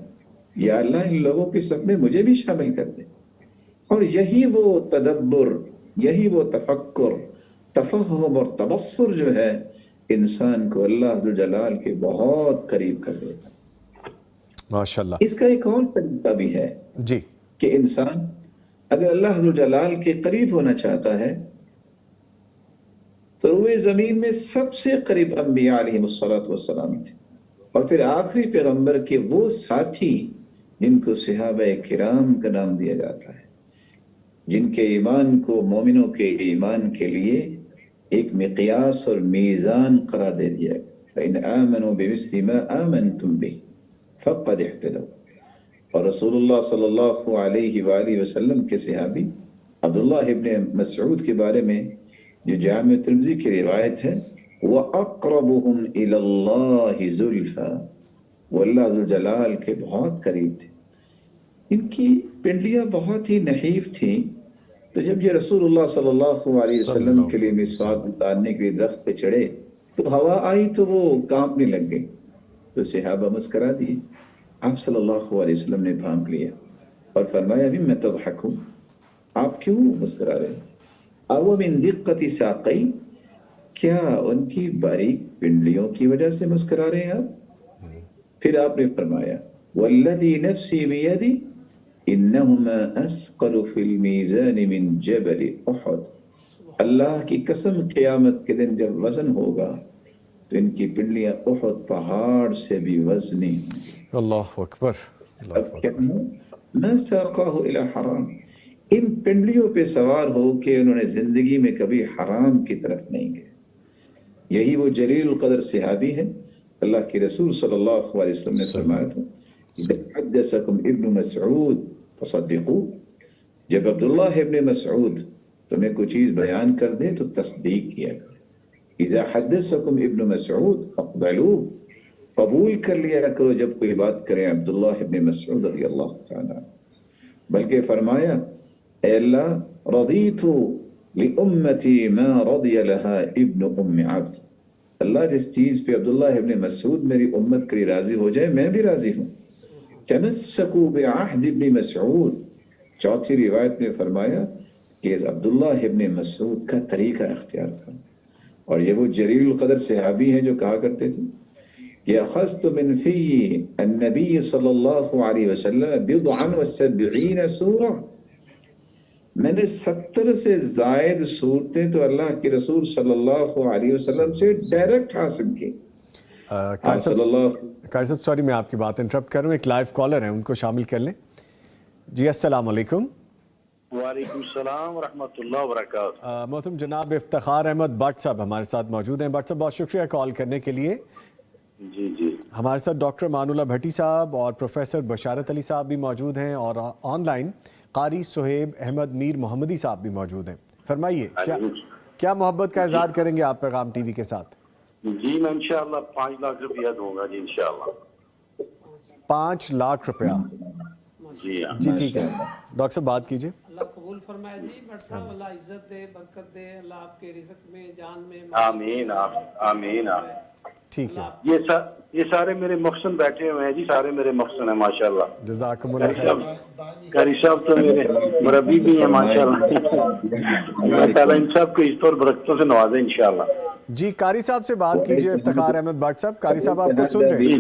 یا اللہ ان لوگوں کی صف میں مجھے بھی شامل کر دے۔ اور یہی وہ تدبر، یہی وہ تفکر، تفہم اور تبصر جو ہے انسان کو اللہ عز و جلال کے بہت قریب کر دیتا ہے۔ ماشاءاللہ۔ اس کا ایک اور طریقہ بھی ہے جی کہ انسان اگر اللہ عز و جلال کے قریب ہونا چاہتا ہے تو روئے زمین میں سب سے قریب انبیاء علیہ السلام تھے، اور پھر آخری پیغمبر کے وہ ساتھی جن کو صحابہ کرام کا نام دیا جاتا ہے، جن کے ایمان کو مومنوں کے ایمان کے لیے ایک مقیاس اور میزان قرار دے دیا ہے۔ فَإِنْ آمَنُوا بِمِثْلِ مَا آمَنْتُمْ بِهِ فَقَدْ اهْتَدَوْا۔ اور رسول اللہ صلی اللہ علیہ وآلہ وسلم کے صحابی عبداللہ ابن مسعود کے بارے میں جو جامع ترمذی کی روایت ہے، وَأَقْرَبُهُمْ إِلَى اللَّهِ زُلْفَى، وہ اللہ عز و جلال کے بہت قریب تھے۔ ان کی پنڈلیاں بہت ہی نحیف تھیں، تو جب یہ رسول اللہ صلی اللہ علیہ وسلم کے لیے مسواک اتارنے کے لیے درخت پہ چڑھے تو ہوا آئی تو وہ کانپنے لگ گئے، تو صحابہ مسکرا دیے۔ آپ صلی اللہ علیہ وسلم نے بھانپ لیا اور فرمایا مما تضحکون، آپ کیوں مسکرا رہے ہیں؟ او من دقت ساقی، کیا ان کی باریک پنڈلیوں کی وجہ سے مسکرا رہے ہیں آپ؟ پھر آپ نے فرمایا والذی نفسی بیدی انہما اسقل فی المیزان من جبل احد، اللہ کی قسم قیامت کے دن جب وزن ہوگا تو ان کی پنڈلیاں احد پہاڑ سے بھی وزنی ہوں گی۔ اللہ اکبر، اللہ اب کیا اکبر۔ ما ساقاہ الی حرام، ان پنڈلیوں پہ سوار ہو کہ انہوں نے زندگی میں کبھی حرام کی طرف نہیں گئے۔ یہی وہ جلیل القدر صحابی ہے، اللہ کے رسول صلی اللہ علیہ وسلم نے فرمایا تھا اذا حدثکم ابن مسعود فصدقوا، جب عبداللہ ابن مسعود تمہیں کوئی چیز بیان کر دے تو تصدیق کیا کرو۔ اذا حدثکم ابن مسعود فاقبلوه، قبول کر لیا کرو جب کوئی بات کرے عبداللہ ابن مسعود رضی اللہ تعالیٰ۔ بلکہ فرمایا اے اللہ رضیت لأمتی ما رضی لها ابن ام عبد، اللہ جس چیز پہ عبداللہ ابن مسعود میری امت کے لیے راضی ہو جائے میں بھی راضی ہوں۔ تمسکوا بعہد ابن مسعود، چوتھی روایت میں فرمایا کہ عبداللہ ابن مسعود کا طریقہ اختیار کرو۔ اور یہ وہ جلیل القدر صحابی ہیں جو کہا کرتے تھے کہ اخذت من فی النبی صلی اللہ علیہ وسلم بضعا و70 سورہ، میں نے 70 سے زائد صورتیں تو اللہ کے رسول صلی اللہ علیہ وسلم سے ڈائریکٹ حاصل کی۔ آپ صلی اللہ قاری صاحب سوری میں آپ کی بات انٹرپٹ کر رہا ہوں، ایک لائیو کالر ہیں ان کو شامل کر لیں۔ جی السلام علیکم۔ وعلیکم السلام ورحمۃ اللہ وبرکاتہ۔ محترم جناب افتخار احمد بٹ صاحب ہمارے ساتھ موجود ہیں۔ بٹ صاحب بہت شکریہ کال کرنے کے لیے۔ جی جی، ہمارے ساتھ ڈاکٹر مان اللہ بھٹی صاحب اور پروفیسر بشارت علی صاحب بھی موجود ہیں، اور آن لائن قاری سہیب احمد میر محمدی صاحب بھی موجود ہیں۔ فرمائیے کیا محبت کا اظہار کریں گے آپ پیغام ٹی وی کے ساتھ؟ جی میں انشاءاللہ 5 لاکھ روپیہ دوں گا جی انشاءاللہ۔ 5 لاکھ روپیہ؟ جی ہاں جی ٹھیک ہے ڈاکٹر صاحب بات کیجیے۔ اللہ قبول فرمائے جی بٹ صاحب اللہ عزت دے برکت دے اللہ آپ کے رزق میں جان میں آمین آمین آمین ٹھیک ہے یہ سارے میرے محسن بیٹھے ہوئے ہیں جی, سارے میرے محسن ہیں ماشاءاللہ. جزاکم اللہ خیر. قاری صاحب تو میرے مربی بھی ہیں ماشاءاللہ. اللہ تعالیٰ ان سب کو عزت اور برکتوں سے نوازے انشاءاللہ. جی قاری صاحب سے بات کیجئے, افتخار احمد بٹ صاحب. قاری صاحب آپ کو سن رہے ہیں؟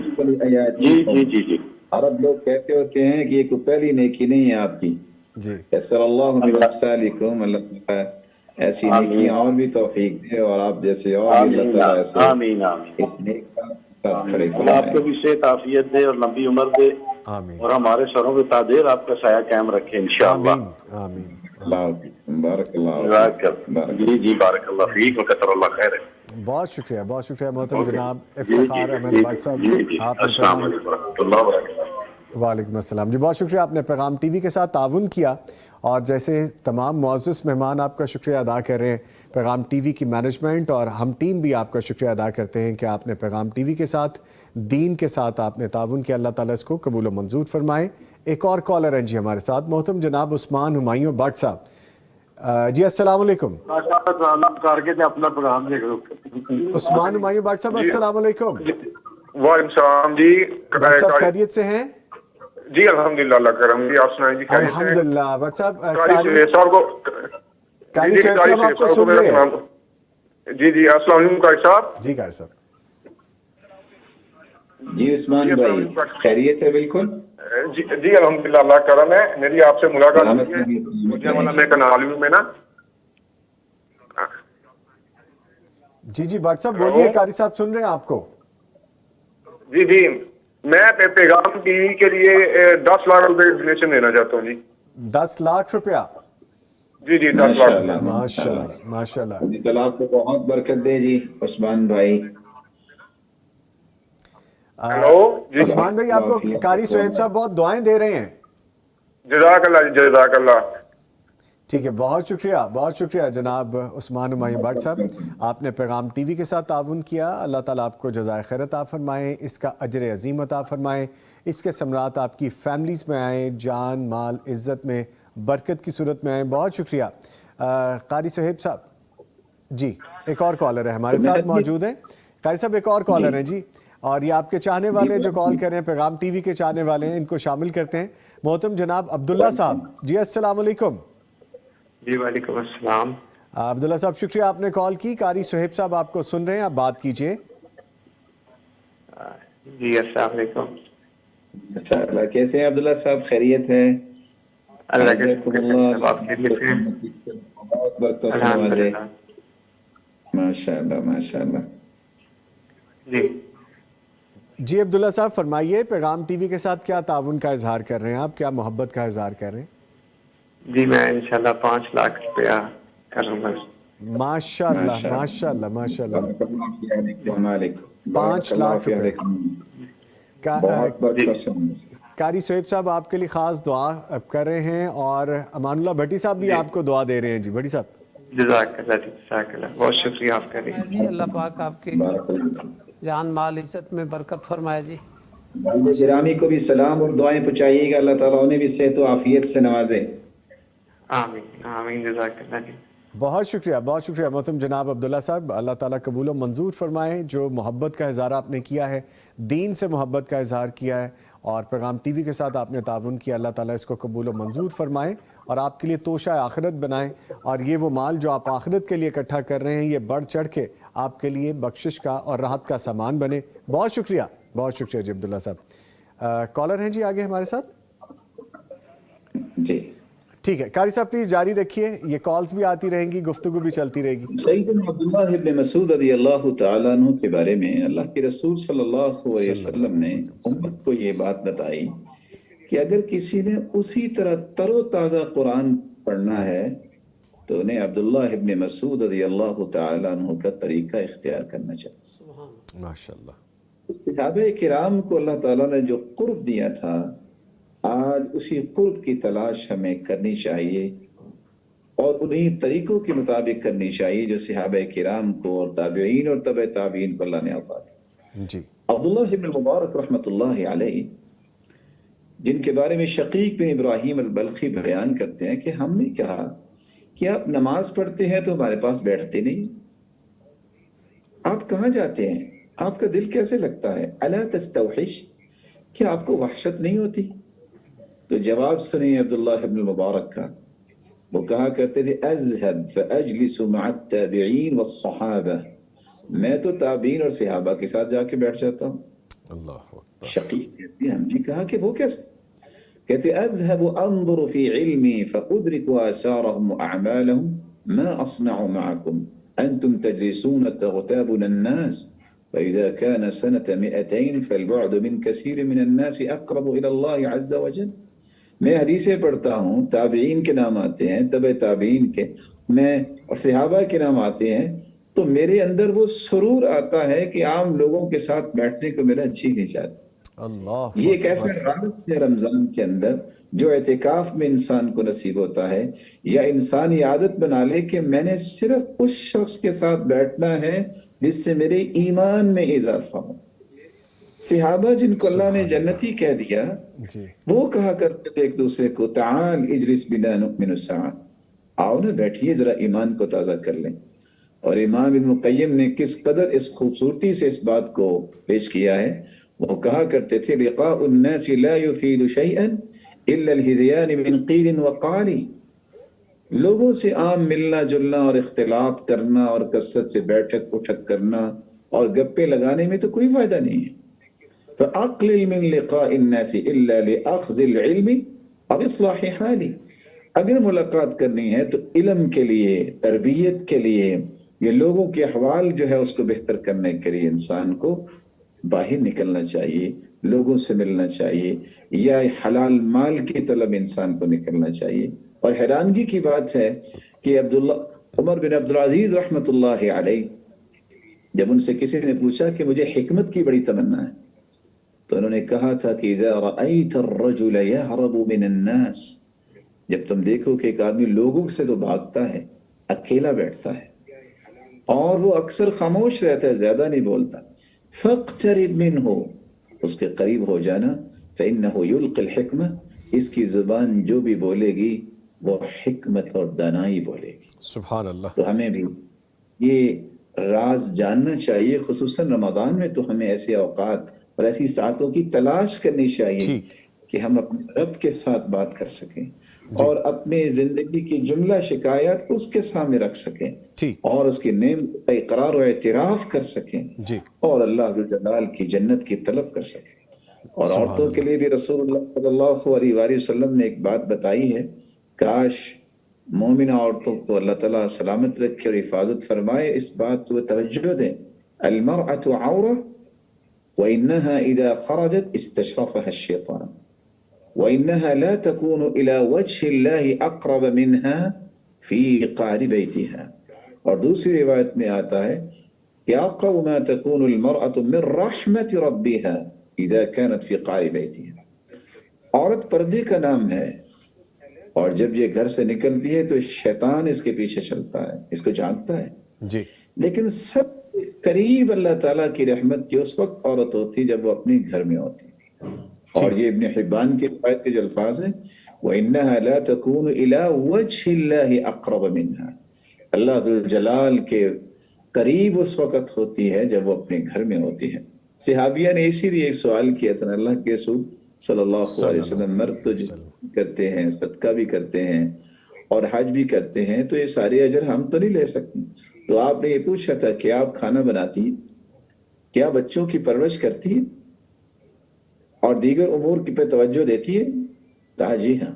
جی جی جی جی. عرب لوگ کہتے ہوتے ہیں کہ یہ کوئی پہلی نیکی نہیں ہے آپ کی. جی یسر اللہ من امثالکم, اللہ تعالیٰ ایسی نیکیاں اور بھی توفیق دے, اور آپ جیسے اور بھی اللہ تعالیٰ ایسے آمین آمین. اس نیک کام کے ساتھ کھڑے اللہ آپ کو فرمائے. بھی صحت عافیت دے اور لمبی عمر دے, آمین اور ہمارے سروں پہ تاجر آپ کا سایہ قائم رکھے انشاءاللہ. آمین آمین. اللہ بارک اللہ فیک. جی جی بارک اللہ فیک وکثر اللہ خیر. بہت شکریہ محترم جناب افتخار احمد بٹ صاحب. آپ نے السلام علیکم ورحمۃ اللہ وبرکاتہ. وعلیکم السلام جی, بہت شکریہ. آپ نے پیغام ٹی وی کے ساتھ تعاون کیا, اور جیسے تمام معزز مہمان آپ کا شکریہ ادا کر رہے ہیں, پیغام ٹی وی کی مینجمنٹ اور ہم ٹیم بھی آپ کا شکریہ ادا کرتے ہیں کہ آپ نے پیغام ٹی وی کے ساتھ دین کے ساتھ آپ نے تعاون کیا. اللہ تعالیٰ اس کو قبول و منظور فرمائے. ایک اور کالر ہیں جی ہمارے ساتھ, محترم جناب عثمان ہمایوں بٹ صاحب. جی السلام علیکم. اپنا پروگرام دیکھ لو. عثمان ہمایوں بٹ صاحب السلام علیکم. وعلیکم السلام جی. بٹ صاحب خیریت سے ہیں؟ جی الحمدللہ اللہ کرم جی, آپ سنائیں جی. الحمدللہ. بٹ صاحب قاری صاحب کو قاری صاحب آپ کو سن رہے ہیں؟ جی جی السلام علیکم قاری صاحب. جی قاری صاحب. جی عثمان بھائی خیریت ہے؟ بالکل جی الحمدللہ اللہ کرم ہے. میری آپ سے ملاقات ہوئی ہے میں کنالوی میں نا. جی جی بٹ صاحب بولیے, قاری صاحب سن رہے ہیں آپ کو. جی جی میں پیغام ٹی وی کے لیے 10 لاکھ روپے ڈونیشن دینا چاہتا ہوں جی. 10 لاکھ روپیہ؟ جی جی 10 لاکھ. ماشاء اللہ ماشاء اللہ. اللہ تعالیٰ آپ کو بہت برکت دے جی عثمان بھائی. ہلو جی عثمان بھائی آپ کو قاری صہیب صاحب بہت دعائیں دے رہے ہیں. جزاک اللہ جی جزاک اللہ. ٹھیک ہے, بہت شکریہ جناب عثمان ہمایوں بٹ صاحب. آپ نے پیغام ٹی وی کے ساتھ تعاون کیا. اللہ تعالیٰ آپ کو جزائے خیر عطا فرمائے, اس کا اجر عظیم عطا فرمائے, اس کے ثمرات آپ کی فیملیز میں آئیں, جان مال عزت میں برکت کی صورت میں آئیں. بہت شکریہ قاری صہیب صاحب. جی ایک اور کالر ہے ہمارے ساتھ موجود ہیں. قاری صاحب ایک اور کالر ہیں جی, اور یہ آپ کے چاہنے والے جو کال کر رہے ہیں, پیغام ٹی وی کے چاہنے والے ہیں, ان کو شامل کرتے ہیں. محترم جناب عبداللہ صاحب. جی السلام علیکم. جی وعلیکم السلام. عبداللہ صاحب شکریہ آپ نے کال کی. قاری صہیب صاحب آپ کو سن رہے ہیں, آپ بات کیجئے. جی السلام علیکم. اچھا کیسے ہیں عبداللہ صاحب؟ خیریت ہے؟ اللہ کے بہت برکتوں سے نوازے. ماشاءاللہ ماشاءاللہ. جی عبداللہ صاحب فرمائیے, پیغام ٹی وی کے ساتھ کیا تعاون کا اظہار کر رہے ہیں آپ, کیا محبت کا اظہار کر رہے ہیں؟ جی میں انشاءاللہ 5 لاکھ روپیہ کروں گا. ماشاءاللہ ماشاءاللہ ماشاءاللہ. 5 لاکھ روپے. قاری صہیب صاحب آپ کے لیے خاص دعا کر رہے ہیں, اور امان اللہ بھٹی صاحب بھی آپ کو دعا دے رہے ہیں. جی بھٹی صاحب. جزاک اللہ جزاک اللہ, بہت شکریہ آپ کا. جی اللہ پاک آپ کی جان مال عزت میں برکت فرمائے. جی گرامی کو بھی سلام اور دعائیں پہنچائیے گا, اللہ تعالیٰ انہیں بھی صحت و عافیت سے نوازے. آمین آمین جزاک اللہ جی. بہت شکریہ محترم جناب عبداللہ صاحب. اللہ تعالیٰ قبول و منظور فرمائے. جو محبت کا اظہار آپ نے کیا ہے, دین سے محبت کا اظہار کیا ہے, اور پیغام ٹی وی کے ساتھ آپ نے تعاون کیا, اللہ تعالیٰ اس کو قبول و منظور فرمائے اور آپ کے لیے توشہ آخرت بنائے. اور یہ وہ مال جو آپ آخرت کے لیے اکٹھا کر رہے ہیں, یہ بڑھ چڑھ کے آپ کے لیے بخشش کا اور راحت کا سامان بنے. بہت شکریہ جی عبداللہ صاحب. کالر ہیں جی آگے ہمارے ساتھ. جی ٹھیک ہے قاری صاحب پلیز جاری رکھیے, یہ کالز بھی آتی رہیں گی, گفتگو بھی چلتی رہے گی. سیدنا عبداللہ ابن مسعود رضی اللہ تعالیٰ عنہ کے بارے میں اللہ کے رسول صلی اللہ علیہ وسلم نے امت کو یہ بات بتائی کہ اگر کسی نے اسی طرح تر و تازہ قرآن پڑھنا ہے تو انہیں عبداللہ ابن مسعود رضی اللہ تعالیٰ عنہ کا طریقہ اختیار کرنا چاہیے. ماشاءاللہ. صحابہ کرام کو اللہ تعالیٰ نے جو قرب دیا تھا, آج اسی قرب کی تلاش ہمیں کرنی چاہیے, اور انہی طریقوں کے مطابق کرنی چاہیے جو صحابہ کرام کو اور تابعین اور تبع تابعین کو اللہ نے عطا کی. جی عبداللہ ابن مبارک رحمۃ اللہ علیہ, جن کے بارے میں شقیق بن ابراہیم البلخی بیان کرتے ہیں کہ ہم نے کہا کہ آپ نماز پڑھتے ہیں تو ہمارے پاس بیٹھتے نہیں، آپ کہاں جاتے ہیں، آپ کا دل کیسے لگتا ہے؟ الا تستوحش، کیا آپ کو وحشت نہیں ہوتی؟ تو جواب سنیں عبداللہ ابن المبارک کا، وہ کہا کرتے تھے اذهب فاجلس مع التابعین والصحابہ، میں تو تابعین اور صحابہ کے ساتھ جا کے بیٹھ جاتا ہوں۔ اللہ اکبر۔ شقیق کہتے ہیں، ہم نے کہا کہ وہ کیسے؟ کہتے اذهب انظر في علمی فادرک آثارهم واعمالهم ما اصنع معكم انتم تجلسون تغتابون الناس فاذا كان سنة 200 فالبعد من كثير من الناس اقرب الى الله عز وجل۔ میں حدیثیں پڑھتا ہوں، تابعین کے نام آتے ہیں، تبع تابعین کے، میں اور صحابہ کے نام آتے ہیں، تو میرے اندر وہ سرور آتا ہے کہ عام لوگوں کے ساتھ بیٹھنے کو میرا جی نہیں چاہتا۔ اللہ یہ ایک ایسا رابط ہے رمضان کے اندر جو اعتکاف میں انسان کو نصیب ہوتا ہے، یا انسان یہ عادت بنا لے کہ میں نے صرف اس شخص کے ساتھ بیٹھنا ہے جس سے میرے ایمان میں اضافہ ہو۔ صحابہ جن کو اللہ نے جنتی کہہ دیا، وہ کہا کرتے تھے ایک دوسرے کو تعال اجلس بنا نؤمن الساعة، آؤ نا بیٹھیے ذرا ایمان کو تازہ کر لیں۔ اور امام ابن القیم نے کس قدر اس خوبصورتی سے اس بات کو پیش کیا ہے، وہ کہا کرتے تھے لقاء الناس لا يفيد شيئا الا الهذيان من قيل وقال، لوگوں سے عام ملنا جلنا اور اختلاط کرنا اور کثرت سے بیٹھک اٹھک کرنا اور گپے لگانے میں تو کوئی فائدہ نہیں ہے۔ فَأَقْلِلْ مِنْ لِقَاءِ النَّاسِ إِلَّا لِأَخْذِ الْعِلْمِ أَوْ إِصْلَاحِ حَالِ، اگر ملاقات کرنی ہے تو علم کے لیے، تربیت کے لیے، یہ لوگوں کے احوال جو ہے اس کو بہتر کرنے کے لیے انسان کو باہر نکلنا چاہیے، لوگوں سے ملنا چاہیے، یا حلال مال کی طلب انسان کو نکلنا چاہیے۔ اور حیرانگی کی بات ہے کہ عمر بن عبدالعزیز رحمۃ اللہ علیہ، جب ان سے کسی نے پوچھا کہ مجھے حکمت کی بڑی تمنا ہے، تو انہوں نے کہا تھا کہ اذا رأيت الرجل يهرب من الناس، جب تم دیکھو کہ ایک آدمی لوگوں سے تو بھاگتا ہے، اکیلا بیٹھتا ہے اور وہ اکثر خاموش رہتا ہے، زیادہ نہیں بولتا، فاقترب منه، اس کے قریب ہو جانا، فإنه يلقي الحکمة، اس کی زبان جو بھی بولے گی وہ حکمت اور دانائی بولے گی۔ سبحان اللہ۔ تو ہمیں بھی یہ راز جاننا چاہیے، خصوصاً رمضان میں تو ہمیں ایسے اوقات اور ایسی ساعتوں کی تلاش کرنی چاہیے کہ ہم اپنے رب کے ساتھ بات کر سکیں اور اپنے زندگی کی جملہ شکایات اس کے سامنے رکھ سکیں اور اس کی نعمت کا اقرار و اعتراف کر سکیں اور اللہ ذوالجلال کی جنت کی طلب کر سکیں۔ اور عورتوں کے لیے بھی رسول اللہ صلی اللہ علیہ وآلہ وسلم نے ایک بات بتائی ہے، کاش مومنہ عورتوں کو اللہ تعالیٰ سلامت رکھے اور حفاظت فرمائے، اس بات کو توجہ دیں، المرأة عورة وإنها إذا خرجت استشرفها الشيطان وإنها لا تكون إلى وجه الله أقرب منها في قعر بيتها۔ اور دوسری روایت میں آتا ہے کہ أقرب ما تكون المرأة من رحمة ربها إذا كانت في قعر بيتها۔ عورت پردے کا نام ہے، اور جب یہ گھر سے نکلتی ہے تو شیطان اس کے پیچھے چلتا ہے، اس کو جھانکتا ہے۔ لیکن سب قریب اللہ تعالیٰ کی رحمت کی اس وقت عورت ہوتی جب وہ اپنے گھر میں ہوتی، اور یہ ابن حبان کی روایت کے جو الفاظ ہیں وَإِنَّهَا لَا تَكُونُ إِلَىٰ وَجْهِ اللَّهِ أَقْرَبَ مِنْهَا، اللہ ذوالجلال کے قریب اس وقت ہوتی ہے جب وہ اپنے گھر میں ہوتی ہے۔ صحابیہ نے اسی لیے ایک سوال کیا تھا، اللہ کے رسول صلی اللہ علیہ وسلم، مرد تو کرتے ہیں، صدقہ بھی کرتے ہیں اور حج بھی کرتے ہیں، تو یہ سارے اجر ہم تو نہیں لے سکتے، تو آپ نے یہ پوچھا تھا کہ آپ کھانا بناتی ہیں، کیا بچوں کی پرورش کرتی ہیں اور دیگر امور کی پہ توجہ دیتی ہے؟ کہا جی ہاں۔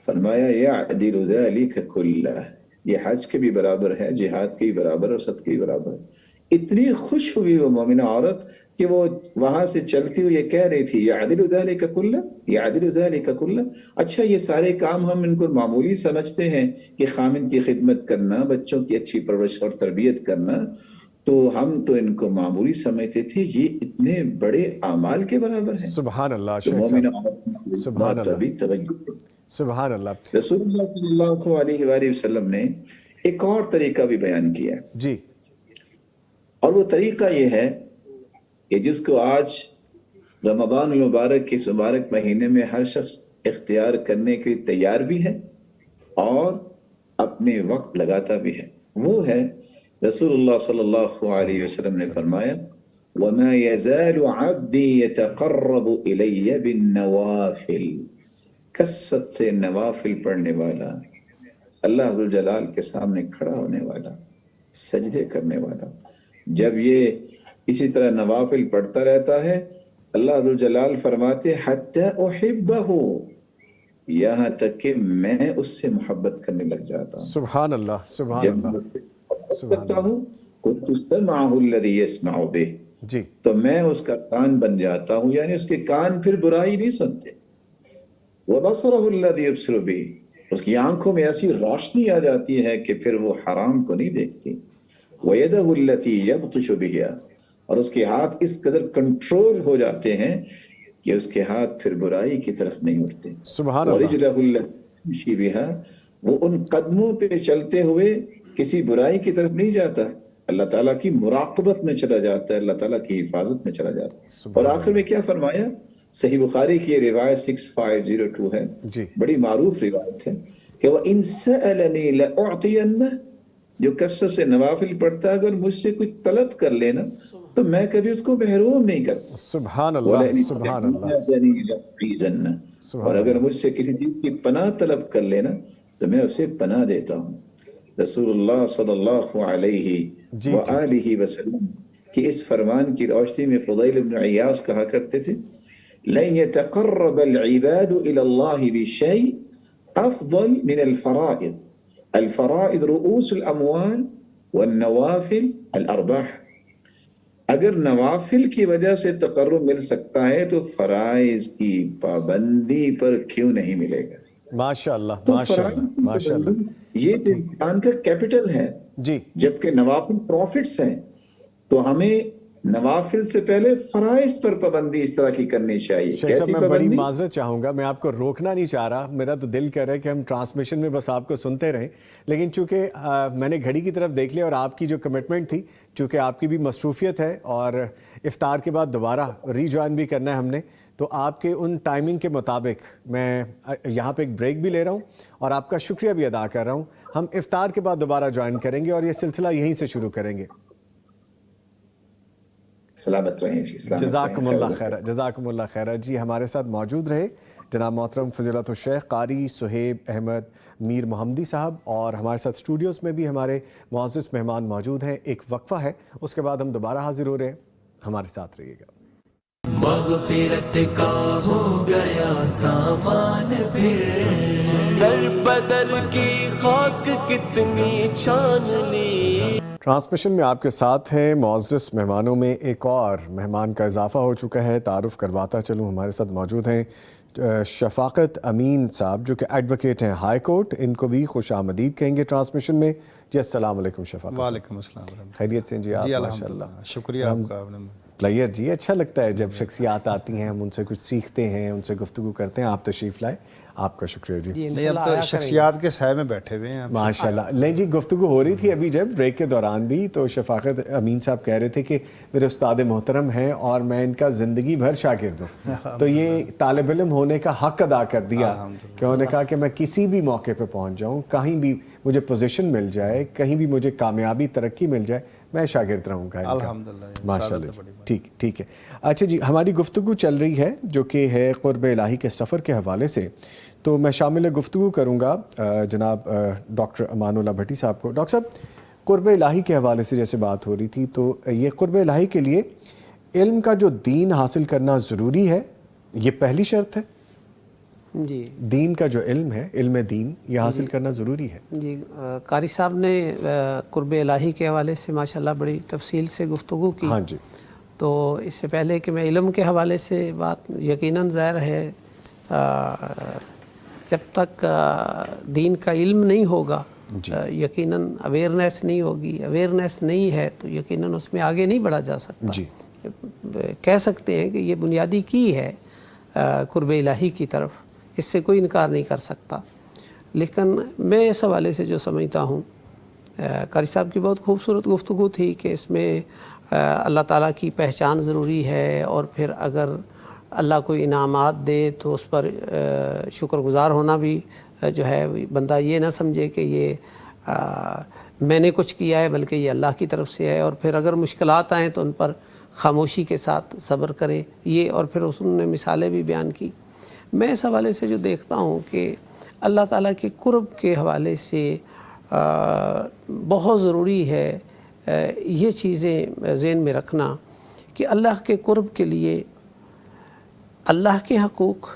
فرمایا یعدل ذلک کلہ، یہ حج کے بھی برابر ہے، جہاد کے بھی برابر اور صدقے کے بھی برابر ہے۔ اتنی خوش ہوئی وہ مومنہ عورت کہ وہ وہاں سے چلتی ہوئی یہ کہہ رہی تھی یعدل ذلک کلہ، یعدل ذلک کلہ، اچھا یہ سارے کام ہم ان کو معمولی سمجھتے ہیں کہ خامن کی خدمت کرنا، بچوں کی اچھی پرورش اور تربیت کرنا، تو ہم تو ان کو معمولی سمجھتے تھے، یہ اتنے بڑے اعمال کے برابر ہیں۔ سبحان اللہ، سبحان اللہ، سبحان اللہ۔ رسول اللہ صلی اللہ علیہ وآلہ وسلم نے ایک اور طریقہ بھی بیان کیا جی، اور وہ طریقہ یہ ہے کہ جس کو آج رمضان المبارک کے اس مبارک مہینے میں ہر شخص اختیار کرنے کے لیے تیار بھی ہے اور اپنے وقت لگاتا بھی ہے، وہ ہے رسول اللہ صلی اللہ علیہ وسلم نے فرمایا وَمَا يَزَالُ عَبْدِي يَتَقَرَّبُ إِلَيَّ بِالنَّوَافِلِ، کثرت سے نوافل پڑھنے والا، اللہ ذوالجلال کے سامنے کھڑا ہونے والا، سجدے کرنے والا، جب یہ اسی طرح نوافل پڑھتا رہتا ہے اللہ ذوالجلال فرماتے حَتَّى أُحِبَّهُ، یہاں تک کہ میں اس سے محبت کرنے لگ جاتا ہوں۔ سبحان اللہ، سبحان جب اللہ، میں اس سے محبت کرتا ہوں كُنْتُ سَمْعَهُ الَّذِي يَسْمَعُ بِهِ، جی تو میں اس کا کان بن جاتا ہوں، یعنی اس کے کان پھر برائی نہیں سنتے۔ وَبَصَرَهُ الَّذِي يُبْصِرُ بِهِ، اس کی آنکھوں میں ایسی روشنی آ جاتی ہے کہ پھر وہ حرام کو نہیں دیکھتی۔ وَيَدَهُ الَّتِي يَبْطِشُ بِهَا، اور اس کے ہاتھ اس قدر کنٹرول ہو جاتے ہیں کہ اس کے ہاتھ پھر برائی کی طرف نہیں اٹھتے۔ سبحان اللہ، وَرِجْلَهُ الَّتِي يَمْشِي بِهَا، وہ ان قدموں پہ چلتے ہوئے کسی برائی کی طرف نہیں جاتا، اللہ تعالیٰ کی مراقبت میں چلا جاتا ہے، اللہ تعالیٰ کی حفاظت میں چلا جاتا ہے۔ اور آخر میں کیا فرمایا؟ صحیح بخاری کی یہ روایت 6502 ہے، جی بڑی معروف روایت ہے کہ وَإِن سَأَلَنِي لَأُعْطِيَنَّهُ، جو کثرت سے نوافل پڑھتا ہے اگر مجھ سے کوئی طلب کر لینا تو میں کبھی اس کو محروم نہیں کرتا۔ سبحان اللہ، سبحان اللہ، اور اگر مجھ سے کسی چیز کی پناہ طلب کر لینا تو میں اسے پناہ دیتا ہوں۔ رسول اللہ صلی اللہ علیہ وآلہ وسلم کی اس فرمان کی روشنی میں فضیل بن عیاض کہا کرتے تھے لَن يَتَقَرَّبَ الْعِبَادُ إِلَى اللَّهِ بِشَيْءٍ أَفْضَلْ مِنَ الْفَرَائِضِ، الفرائض رؤوس الاموال والنوافل الارباح، اگر نوافل کی وجہ سے تقرب مل سکتا ہے تو فرائض کی پابندی پر کیوں نہیں ملے گا؟ ماشاء اللہ، تو ماشاء فرائض اللہ، کی ماشاء اللہ، پابندی یہ انسان کا کیپٹل ہے، جی جبکہ نوافل پروفٹس ہیں، تو ہمیں نوافل سے پہلے فرائض پر پابندی اس طرح کی کرنی چاہیے۔ شیخ صاحب کیسی میں بڑی پابندی؟ معذرت چاہوں گا، میں آپ کو روکنا نہیں چاہ رہا، میرا تو دل کر رہا ہے کہ ہم ٹرانسمیشن میں بس آپ کو سنتے رہیں، لیکن چونکہ میں نے گھڑی کی طرف دیکھ لیا اور آپ کی جو کمٹمنٹ تھی، چونکہ آپ کی بھی مصروفیت ہے اور افطار کے بعد دوبارہ ری جوائن بھی کرنا ہے ہم نے، تو آپ کے ان ٹائمنگ کے مطابق میں یہاں پہ ایک بریک بھی لے رہا ہوں اور آپ کا شکریہ بھی ادا کر رہا ہوں۔ ہم افطار کے بعد دوبارہ جوائن کریں گے اور یہ سلسلہ یہیں سے شروع کریں گے۔ سلامت رہیں جی، سلامت رہیں، جزاکم اللہ خیر، جزاکم اللہ خیر۔ جی ہمارے ساتھ موجود رہے جناب محترم فضیلت الشیخ قاری سہیب احمد میر محمدی صاحب، اور ہمارے ساتھ اسٹوڈیوز میں بھی ہمارے معزز مہمان موجود ہیں۔ ایک وقفہ ہے، اس کے بعد ہم دوبارہ حاضر ہو رہے ہیں، ہمارے ساتھ رہیے گا۔ مغفرت کا ہو گیا سامان پھر، در بدر کی خاک کتنی چھاننی۔ ٹرانسمیشن میں آپ کے ساتھ ہیں، معزز مہمانوں میں ایک اور مہمان کا اضافہ ہو چکا ہے، تعارف کرواتا چلوں۔ ہمارے ساتھ موجود ہیں شفاقت امین صاحب جو کہ ایڈوکیٹ ہیں ہائی کورٹ، ان کو بھی خوش آمدید کہیں گے ٹرانسمیشن میں۔ جی السلام علیکم شفاقت۔ وعلیکم السلام، خیریت سے جی آپ؟ جی ماشاء الحمدللہ، اللہ، شکریہ آپ کا۔ پلیئر جی اچھا لگتا ہے جب شخصیات آتی ہیں، ہم ان سے کچھ سیکھتے ہیں، ان سے گفتگو کرتے ہیں۔ آپ تشریف لائے، آپ کا شکریہ جی۔ نہیں اب تو شخصیات کے سائے میں بیٹھے ہوئے ہیں ماشاء اللہ۔ نہیں جی گفتگو ہو رہی تھی ابھی جب بریک کے دوران بھی، تو شفاقت امین صاحب کہہ رہے تھے کہ میرے استاد محترم ہیں اور میں ان کا زندگی بھر شاگرد ہوں، تو یہ طالب علم ہونے کا حق ادا کر دیا کہ انہوں نے کہا کہ میں کسی بھی موقع پہ پہنچ جاؤں، کہیں بھی مجھے پوزیشن مل جائے، کہیں بھی مجھے کامیابی ترقی مل جائے، میں شاگرد رہوں گا۔ الحمدللہ، ماشاء اللہ جی، ٹھیک ہے۔ اچھا جی، ہماری گفتگو چل رہی ہے جو کہ ہے قرب الہی کے سفر کے حوالے سے، تو میں شامل گفتگو کروں گا جناب ڈاکٹر امان اللہ بھٹی صاحب کو۔ ڈاکٹر صاحب، قرب الہی کے حوالے سے جیسے بات ہو رہی تھی، تو یہ قرب الہی کے لیے علم کا جو دین حاصل کرنا ضروری ہے، یہ پہلی شرط ہے؟ جی، دین کا جو علم ہے، علم دین، یہ حاصل کرنا ضروری ہے؟ جی قاری صاحب نے قرب الہی کے حوالے سے ماشاءاللہ بڑی تفصیل سے گفتگو کی۔ ہاں جی، تو اس سے پہلے کہ میں علم کے حوالے سے بات، یقیناً ظاہر ہے جب تک دین کا علم نہیں ہوگا، یقیناً اویئرنیس نہیں ہوگی، اویئرنیس نہیں ہے تو یقیناً اس میں آگے نہیں بڑھا جا سکتا۔ جی، کہہ سکتے ہیں کہ یہ بنیادی کی ہے قرب الہی کی طرف، اس سے کوئی انکار نہیں کر سکتا۔ لیکن میں اس حوالے سے جو سمجھتا ہوں، قاری صاحب کی بہت خوبصورت گفتگو تھی کہ اس میں اللہ تعالیٰ کی پہچان ضروری ہے، اور پھر اگر اللہ کو انعامات دے تو اس پر شکر گزار ہونا بھی جو ہے بندہ یہ نہ سمجھے کہ یہ میں نے کچھ کیا ہے، بلکہ یہ اللہ کی طرف سے ہے، اور پھر اگر مشکلات آئیں تو ان پر خاموشی کے ساتھ صبر کرے یہ، اور پھر اس نے مثالیں بھی بیان کی۔ میں اس حوالے سے جو دیکھتا ہوں کہ اللہ تعالیٰ کے قرب کے حوالے سے بہت ضروری ہے یہ چیزیں ذہن میں رکھنا کہ اللہ کے قرب کے لیے اللہ کے حقوق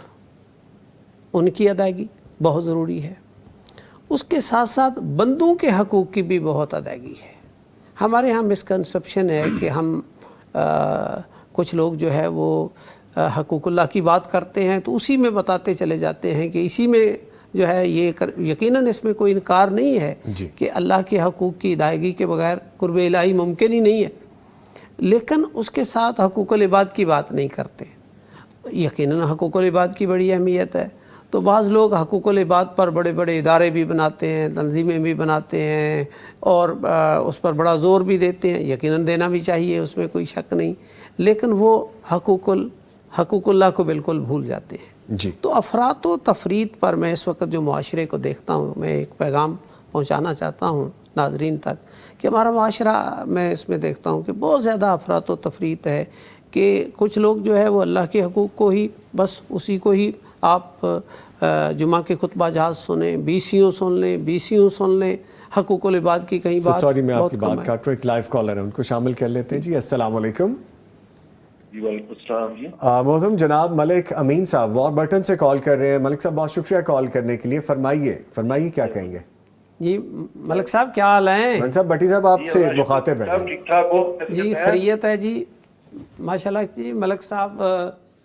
ان کی ادائیگی بہت ضروری ہے، اس کے ساتھ ساتھ بندوں کے حقوق کی بھی بہت ادائیگی ہے۔ ہمارے ہاں مسکنسپشن ہے کہ ہم کچھ لوگ جو ہے وہ حقوق اللہ کی بات کرتے ہیں تو اسی میں بتاتے چلے جاتے ہیں کہ اسی میں جو ہے یہ یقیناً اس میں کوئی انکار نہیں ہے کہ اللہ کے حقوق کی ادائیگی کے بغیر قرب الہی ممکن ہی نہیں ہے، لیکن اس کے ساتھ حقوق العباد کی بات نہیں کرتے۔ یقیناً حقوق العباد کی بڑی اہمیت ہے، تو بعض لوگ حقوق العباد پر بڑے بڑے ادارے بھی بناتے ہیں، تنظیمیں بھی بناتے ہیں، اور اس پر بڑا زور بھی دیتے ہیں۔ یقیناً دینا بھی چاہیے، اس میں کوئی شک نہیں، لیکن وہ حقوق اللہ کو بالکل بھول جاتے ہیں۔ تو افراط و تفریط پر میں اس وقت جو معاشرے کو دیکھتا ہوں، میں ایک پیغام پہنچانا چاہتا ہوں ناظرین تک کہ ہمارا معاشرہ، میں اس میں دیکھتا ہوں کہ بہت زیادہ افراط و تفریط ہے، کہ کچھ لوگ جو ہے وہ اللہ کے حقوق کو ہی بس اسی کو ہی آپ جمعہ کے خطبہ جہاز سنیں، بیسیوں سن لیں، سن لیں، حقوق العباد کی کہیں بات سوری میں آپ بہت کی کم بات ہے۔ کاٹ رہا ہوں، ایک لائیو کالر ہے، ان کو شامل کر لیتے ہیں۔ جی السلام علیکم۔ جی وعلیکم السلام جی۔ محترم جناب ملک امین صاحب واربرٹن سے کال کر رہے ہیں۔ ملک صاحب بہت شکریہ کال کرنے کے لیے، فرمائیے کیا کہیں گے؟ جی ملک صاحب کیا حال ہیں؟ ملک صاحب بٹی صاحب آپ سے مخاطب ہیں۔ ٹھیک ٹھاک ہو؟ جی خیریت ہے جی، ماشاءاللہ جی۔ ملک صاحب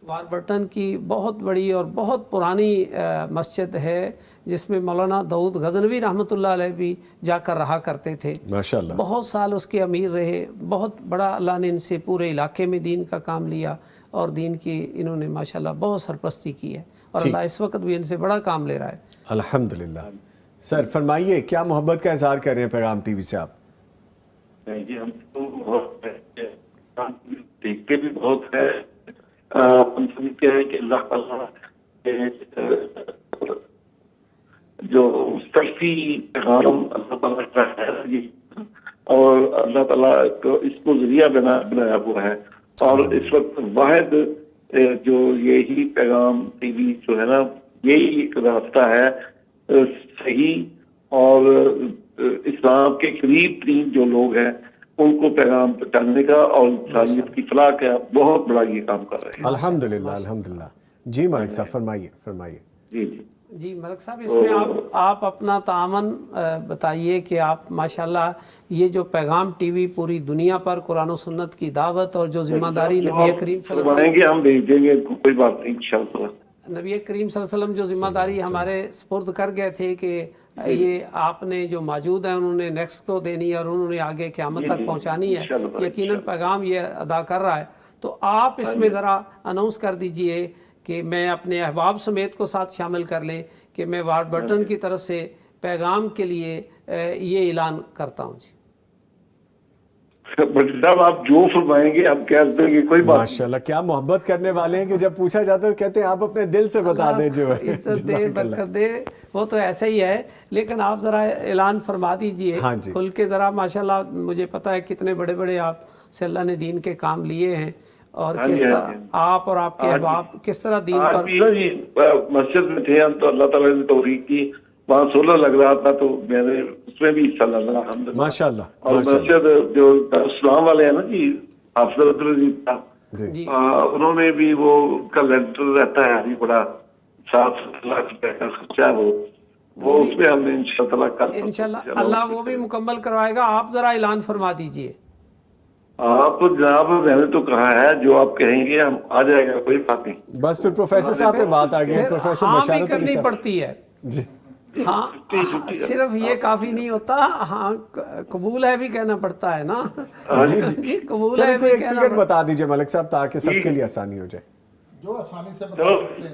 واربرٹن کی بہت بڑی اور بہت پرانی مسجد ہے، جس میں مولانا داؤد غزنوی رحمۃ اللہ علیہ بھی جا کر رہا کرتے تھے، ماشاءاللہ بہت سال اس کے امیر رہے، بہت بڑا اللہ نے ان سے پورے علاقے میں دین کا کام لیا، اور دین کی انہوں نے ماشاءاللہ بہت سرپرستی کی ہے، اور اللہ اس وقت بھی ان سے بڑا کام لے رہا ہے۔ الحمدللہ۔ سر فرمائیے کیا محبت کا اظہار کر رہے ہیں پیغام ٹی وی سے آپ؟ جی ہم تو دیکھتے بھی بہت ہے، ہم سمجھتے ہیں کہ اللہ تعالیٰ جو سلفی پیغام اللہ تعالیٰ کا ہے جی، اور اللہ تعالیٰ کو اس کو ذریعہ بنایا ہوا ہے، اور اس وقت واحد جو یہی پیغام ٹی وی جو ہے نا، یہی ایک راستہ ہے صحیح، اور اسلام کے قریب ترین جو لوگ ہیں ان کو پیغام پہنچانے کا اور انسانیت کی فلاح کا بہت بڑا یہ کام کر رہے ہیں۔ الحمدللہ۔ جی ملک صاحب فرمائیے۔ جی جی جی ملک صاحب، اس میں آپ اپنا تعاون بتائیے کہ آپ ماشاءاللہ یہ جو پیغام ٹی وی پوری دنیا پر قرآن و سنت کی دعوت اور جو ذمہ داری نبی کریم صلی اللہ علیہ وسلم ہم بھیج دیں گے، کوئی بات نہیں انشاءاللہ۔ نبی کریم صلی اللہ علیہ وسلم جو ذمہ داری ہمارے سپرد کر گئے تھے کہ یہ آپ نے جو موجود ہیں انہوں نے نیکسٹ کو دینی ہے، اور انہوں نے آگے قیامت تک پہنچانی ہے، یقیناً پیغام یہ ادا کر رہا ہے۔ تو آپ اس میں ذرا اناؤنس کر دیجئے کہ میں اپنے احباب سمیت کو ساتھ شامل کر لیں کہ میں واربرٹن کی طرف سے پیغام کے لیے یہ اعلان کرتا ہوں۔ جی بٹ صاحب آپ جو فرمائیں گے ہم کہہ دیں گے، کوئی بات ماشاءاللہ کیا محبت کرنے والے ہیں کہ جب پوچھا جاتا ہے کہتے ہیں آپ اپنے دل سے بتا دیں جو ہے۔ عزت دے، برکت دے، وہ تو ایسا ہی ہے، لیکن آپ ذرا اعلان فرما دیجئے کھل کے ذرا۔ ماشاءاللہ مجھے پتا ہے کتنے بڑے بڑے آپ سے اللہ نے دین کے کام لیے ہیں، اور کس طرح آپ اور آپ کے احباب کس طرح دین پر۔ جی مسجد میں تھے ہم تو اللہ تعالیٰ نے توفیق کی، وہاں 16 لگ رہا تھا تو میں نے اس میں بھی حصہ لانا الحمدللہ ماشاءاللہ۔ اور مسجد جو اسلام والے ہیں نا جی، حافظ عبدالعزیز صاحب، انہوں نے بھی وہ کا لینٹر رہتا ہے ابھی بڑا 7 لاکھ روپے کا خرچہ ہے، وہ اس میں ہم نے انشاءاللہ اللہ وہ بھی مکمل کروائے گا۔ آپ ذرا اعلان فرما دیجئے۔ آپ جناب میں نے تو کہا ہے جو آپ کہیں گے ہم آ جائے گا، کوئی بات نہیں۔ بس پھر پروفیسر صاحب پہ بات آ گئی ہے، پروفیسر ہاں بھی بشارت علی کرنی صاحب پڑتی ہے۔ ہاں صرف یہ کافی نہیں ہوتا، ہاں قبول ہے بھی کہنا پڑتا ہے نا۔ جی قبول ہے بھی کہنا فگر بتا دیجئے ملک صاحب تاکہ سب کے لیے آسانی ہو جائے۔ جو آسانی سے بتا سکتے ہیں۔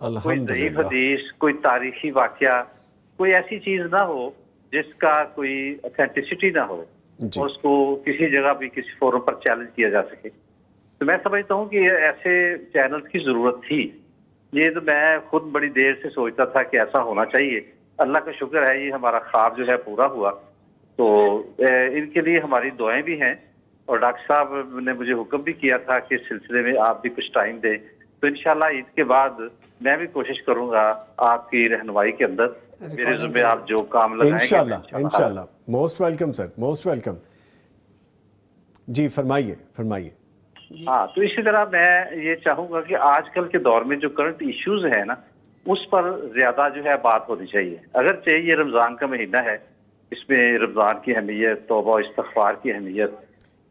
کوئی ضعیف حدیث، کوئی تاریخی واقعہ، کوئی ایسی چیز نہ ہو جس کا کوئی اتھینٹسٹی نہ ہو اور اس کو کسی جگہ بھی کسی فورم پر چیلنج کیا جا سکے. تو میں سمجھتا ہوں کہ ایسے چینل کی ضرورت تھی. یہ تو میں خود بڑی دیر سے سوچتا تھا کہ ایسا ہونا چاہیے. اللہ کا شکر ہے یہ ہمارا خواب جو ہے پورا ہوا. تو ان کے لیے ہماری دعائیں بھی ہیں، اور ڈاکٹر صاحب نے مجھے حکم بھی کیا تھا کہ اس سلسلے میں آپ بھی کچھ ٹائم دیں. تو انشاءاللہ عید کے بعد میں بھی کوشش کروں گا آپ کی رہنمائی کے اندر میرے ذمہ آپ جو کام لگائیں گے. انشاءاللہ. Most welcome sir, most welcome. جی فرمائیے فرمائیے. ہاں، تو اسی طرح میں یہ چاہوں گا کہ آج کل کے دور میں جو کرنٹ ایشوز ہیں نا، اس پر زیادہ جو ہے بات ہونی چاہیے. اگرچہ یہ رمضان کا مہینہ ہے، اس میں رمضان کی اہمیت، توبہ و استغفار کی اہمیت،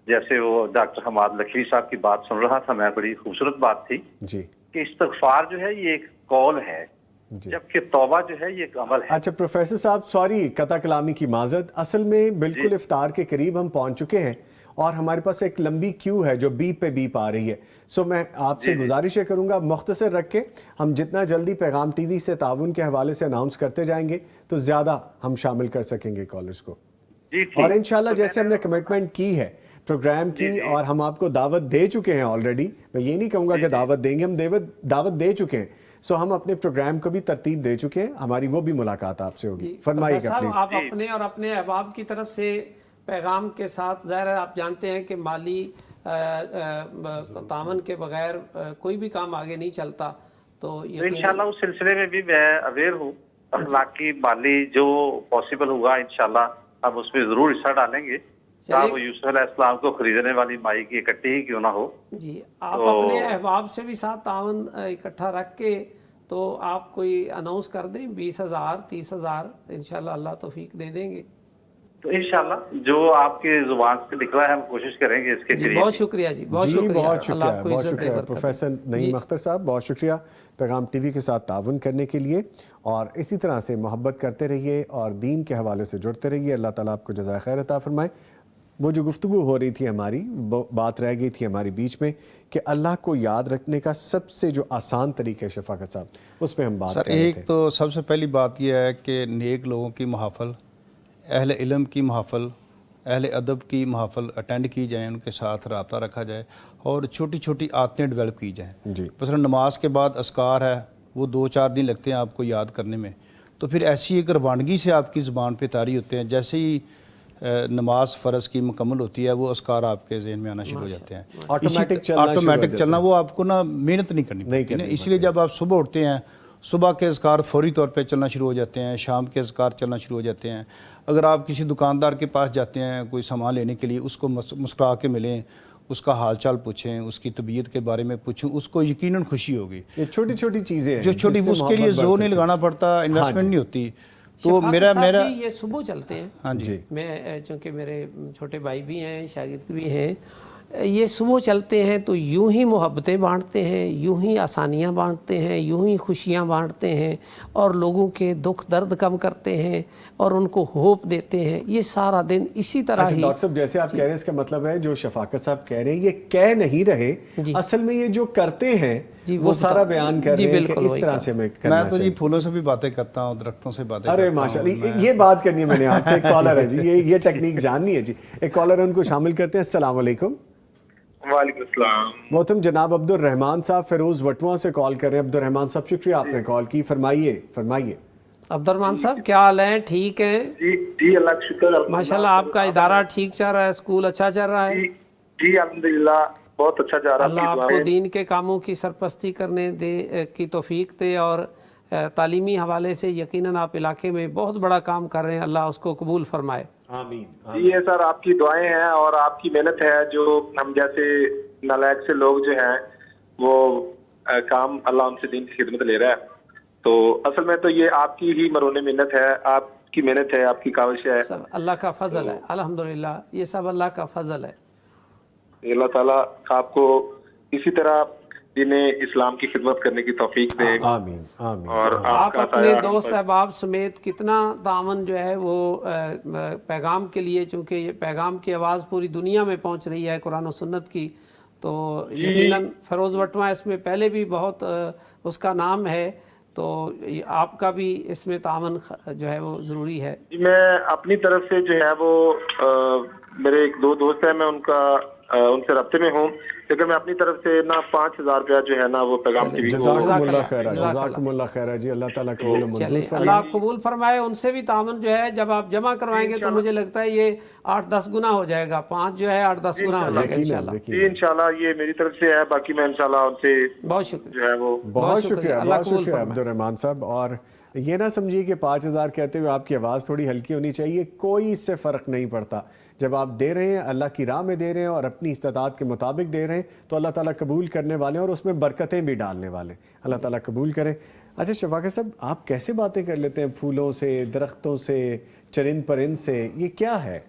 جیسے وہ ڈاکٹر حماد لکھوی صاحب کی بات سن رہا تھا میں، بڑی خوبصورت بات تھی جی کہ استغفار جو ہے یہ ایک قول ہے، جبکہ توبہ جو ہے یہ ایک عمل ہے. اچھا پروفیسر صاحب، سوری قطع کلامی کی معذرت، اصل میں بالکل افطار کے قریب ہم پہنچ چکے ہیں اور ہمارے پاس ایک لمبی کیو ہے جو بیپ پہ بیپ آ رہی ہے. سو میں آپ سے گزارش کروں گا مختصر رکھ کے، ہم جتنا جلدی پیغام ٹی وی سے تعاون کے حوالے سے اناؤنس کرتے جائیں گے تو زیادہ ہم شامل کر سکیں گے کالرز کو. اور انشاءاللہ جیسے ہم نے کمٹمنٹ کی ہے پروگرام کی، اور ہم آپ کو دعوت دے چکے ہیں آلریڈی، میں یہ نہیں کہوں گا کہ دعوت دیں گے، ہم دعوت دے چکے ہیں. سو ہم اپنے پروگرام کو بھی ترتیب دے چکے ہیں، ہماری وہ بھی ملاقات آپ سے ہوگی. فرمائیے گا پلیز. آپ اپنے اور اپنے احباب کی طرف سے پیغام کے ساتھ، ظاہر ہے آپ جانتے ہیں کہ مالی تعاون کے بغیر کوئی بھی کام آگے نہیں چلتا. تو انشاءاللہ اس سلسلے میں بھی میں اویئر ہوں. اخلاقی مالی جو پاسبل ہوگا انشاءاللہ ہم اس میں ضرور حصہ ڈالیں گے. صاحب وہ یوسف علیہ السلام کو خریدنے والی مائی کی اکٹھی ہی کیوں نہ ہو. جی آپ اپنے احباب سے بھی ساتھ تعاون اکٹھا رکھ کے تو آپ کوئی اناؤنس کر دیں، 20,000 30,000 انشاءاللہ اللہ توفیق دے دیں گے. تو انشاءاللہ جو آپ کی زبان سے نکلا ہے ہم کوشش کریں گے اس کے لیے. بہت شکریہ جی، بہت شکریہ. بہت شکریہ پروفیسر نعیم اختر صاحب، بہت شکریہ پیغام ٹی وی کے ساتھ تعاون کرنے کے لیے. اور اسی طرح سے محبت کرتے رہیے اور دین کے حوالے سے جڑتے رہیے. اللہ تعالیٰ آپ کو جزائے خیر عطا فرمائے. وہ جو گفتگو ہو رہی تھی ہماری، بات رہ گئی تھی ہماری بیچ میں کہ اللہ کو یاد رکھنے کا سب سے جو آسان طریقہ ہے شفاقت صاحب، اس پہ ہم بات کر رہے تھے. ایک تو سب سے پہلی بات یہ ہے کہ نیک لوگوں کی محافل، اہل علم کی محافل، اہل ادب کی محافل اٹینڈ کی جائیں، ان کے ساتھ رابطہ رکھا جائے اور چھوٹی چھوٹی عادتیں ڈیولپ کی جائیں. مثلا نماز کے بعد اذکار ہے، وہ 2-4 دن لگتے ہیں آپ کو یاد کرنے میں، تو پھر ایسی ایک روانگی سے آپ کی زبان پہ طاری ہوتے ہیں. جیسے ہی نماز فرض کی مکمل ہوتی ہے وہ اذکار آپ کے ذہن میں آنا شروع ہو جاتے ہیں. آٹومیٹک چلنا، وہ آپ کو نا محنت نہیں کرنی پڑتی. اس لیے جب آپ صبح اٹھتے ہیں، صبح کے اذکار فوری طور پہ چلنا شروع ہو جاتے ہیں، شام کے اذکار چلنا شروع ہو جاتے ہیں. اگر آپ کسی دکاندار کے پاس جاتے ہیں کوئی سامان لینے کے لیے، اس کو مسکرا کے ملیں، اس کا حال چال پوچھیں، اس کی طبیعت کے بارے میں پوچھیں، اس کو یقیناً خوشی ہوگی. یہ چھوٹی چھوٹی چیزیں جو چھوٹی، اس کے لیے زور نہیں لگانا پڑتا، انویسٹمنٹ نہیں ہوتی. تو میرا یہ صبح چلتے ہیں. ہاں جی، میں چونکہ میرے چھوٹے بھائی بھی ہیں، شاگرد بھی ہیں، یہ صبح چلتے ہیں تو یوں ہی محبتیں بانٹتے ہیں، یوں ہی آسانیاں بانٹتے ہیں، یوں ہی خوشیاں بانٹتے ہیں اور لوگوں کے دکھ درد کم کرتے ہیں اور ان کو ہوپ دیتے ہیں. یہ سارا دن اسی طرح ہی. ڈاکٹر صاحب جیسے آپ کہہ رہے ہیں، اس کا مطلب ہے جو شفاقت صاحب کہہ رہے ہیں یہ کہہ نہیں رہے، اصل میں یہ جو کرتے ہیں وہ سارا بیان کر رہے ہیں کہ اس طرح سے ہمیں کرنا میں تو جی پھولوں سے بھی باتیں کرتا ہوں، درختوں سے باتیں ارے ماشاءاللہ، یہ بات کرنی ہے میں نے آپ سے. ایک کالر ہے جی، یہ ٹیکنیک جاننی ہے جی. ایک کالر ہے، ان کو شامل کرتے ہیں. السلام علیکم. وعلیکم السلام. محترم جناب عبد الرحمان صاحب فیروز وٹواں سے کال کر رہے ہیں. عبد الرحمان صاحب شکریہ آپ نے کال کی. فرمائیے فرمائیے. عبد الرحمان صاحب کیا حال ہیں؟ ٹھیک ہیں؟ جی اللہ کا شکر. ماشاءاللہ آپ کا ادارہ ٹھیک چل رہا ہے، اسکول اچھا چل رہا ہے؟ جی الحمدللہ بہت اچھا جا رہا ہے. اللہ آپ کو دین کے کاموں کی سرپرستی کرنے کی توفیق دے، اور تعلیمی حوالے سے یقیناً آپ علاقے میں بہت بڑا کام کر رہے ہیں، اللہ اس کو قبول فرمائے. آمین. جی یہ سر آپ کی دعائیں ہیں اور آپ کی محنت ہے، جو ہم جیسے نالائق سے لوگ جو ہیں وہ کام اللہ ان سے دین کی خدمت لے رہا ہے. تو اصل میں تو یہ آپ کی ہی مرہون محنت ہے، آپ کی محنت ہے، آپ کی کاوش ہے، سب اللہ کا فضل ہے. الحمدللہ یہ سب اللہ کا فضل ہے. اللہ تعالیٰ آپ کو اسی طرح دین اسلام کی خدمت کرنے کی توفیق دے. آمین آمین. اور آپ اپنے دوست احباب سمیت کتنا تعاون جو ہے وہ پیغام کے لیے، چونکہ یہ پیغام کی آواز پوری دنیا میں پہنچ رہی ہے قرآن و سنت کی، تو یقیناً فیروز وٹوا اس میں پہلے بھی بہت اس کا نام ہے، تو آپ کا بھی اس میں تعاون جو ہے وہ ضروری ہے. جی میں اپنی طرف سے جو ہے وہ میرے ایک دو دوست ہیں، میں ان سے رابطے میں ہوں، لیکن میں اپنی طرف سے نا 5,000 روپیہ جو ہے نا وہ پیغام ٹی وی کو. جزاکم اللہ خیر جی، اللہ تعالیٰ قبول و منظور فرمائے. اللہ قبول فرمائے. ان سے بھی تعاون جو ہے جب آپ جمع کروائیں گے تو مجھے لگتا ہے یہ 8-10 گنا ہو جائے گا. 5 جو ہے 8-10 گنا ہو جائے گا انشاءاللہ. جی انشاءاللہ یہ میری طرف سے ہے، باقی میں انشاءاللہ ان سے بہت شکریہ جو ہے وہ بہت شکریہ عبد الرحمان صاحب. اور یہ نہ سمجھیے کہ 5,000 کہتے ہوئے آپ کی آواز تھوڑی ہلکی ہونی چاہیے، کوئی اس سے فرق نہیں پڑتا. جب آپ دے رہے ہیں اللہ کی راہ میں دے رہے ہیں اور اپنی استطاعت کے مطابق دے رہے ہیں تو اللہ تعالیٰ قبول کرنے والے ہیں اور اس میں برکتیں بھی ڈالنے والے ہیں. اللہ تعالیٰ قبول کرے. اچھا شفاقہ صاحب، آپ کیسے باتیں کر لیتے ہیں پھولوں سے، درختوں سے، چرند پرند سے؟ یہ کیا ہے؟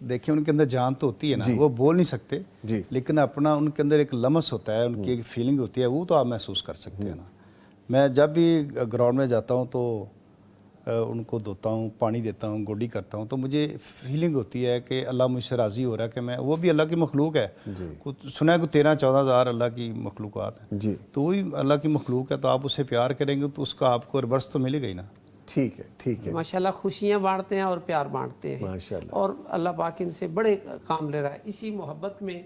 دیکھیں ان کے اندر جان تو ہوتی ہے نا، وہ بول نہیں سکتے لیکن اپنا ان کے اندر ایک لمس ہوتا ہے، ان کی ایک فیلنگ ہوتی ہے، وہ تو آپ محسوس کر سکتے ہیں نا. میں جب بھی گراؤنڈ میں جاتا ہوں تو ان کو دھوتا ہوں، پانی دیتا ہوں، گوڈی کرتا ہوں، تو مجھے فیلنگ ہوتی ہے کہ اللہ مجھ سے راضی ہو رہا ہے کہ میں، وہ بھی اللہ کی مخلوق ہے. سنا ہے کہ 13-14 ہزار اللہ کی مخلوقات ہیں، تو وہی اللہ کی مخلوق ہے، تو آپ اسے پیار کریں گے تو اس کا آپ کو ریورس تو ملے گا ہی نا. ٹھیک ہے ٹھیک ہے. ماشاءاللہ خوشیاں بانٹتے ہیں اور پیار بانٹتے ہیں اور اللہ پاک ان سے بڑے کام لے رہا ہے. اسی محبت میں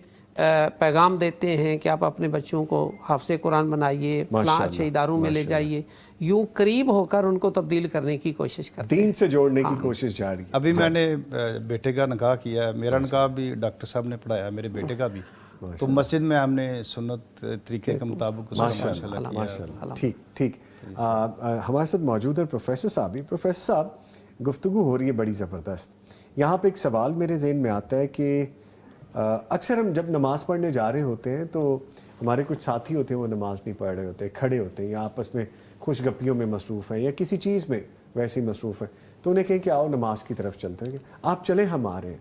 پیغام دیتے ہیں کہ آپ اپنے بچوں کو حافظ قرآن بنائیے، فلاں اچھے اداروں میں لے جائیے، یوں قریب ہو کر ان کو تبدیل کرنے کی کوشش کرتے ہیں، دین سے جوڑنے کی کوشش جاری ہے. ابھی میں نے بیٹے کا نکاح کیا ہے، میرا نکاح بھی ڈاکٹر صاحب نے پڑھایا، میرے بیٹے کا بھی، تو مسجد میں ہم نے سنت طریقے کے مطابق ماشاءاللہ کیا. ٹھیک ٹھیک. ہمارے ساتھ موجود ہے پروفیسر صاحب. پروفیسر صاحب، گفتگو ہو رہی ہے بڑی زبردست. یہاں پہ ایک سوال میرے ذہن میں آتا ہے کہ اکثر ہم جب نماز پڑھنے جا رہے ہوتے ہیں تو ہمارے کچھ ساتھی ہوتے ہیں وہ نماز نہیں پڑھ رہے ہوتے، کھڑے ہوتے ہیں یا آپس میں خوش گپیوں میں مصروف ہیں یا کسی چیز میں ویسے ہی مصروف ہیں، تو انہیں کہیں کہ آؤ نماز کی طرف چلتے ہیں، آپ چلیں ہم آ رہے ہیں،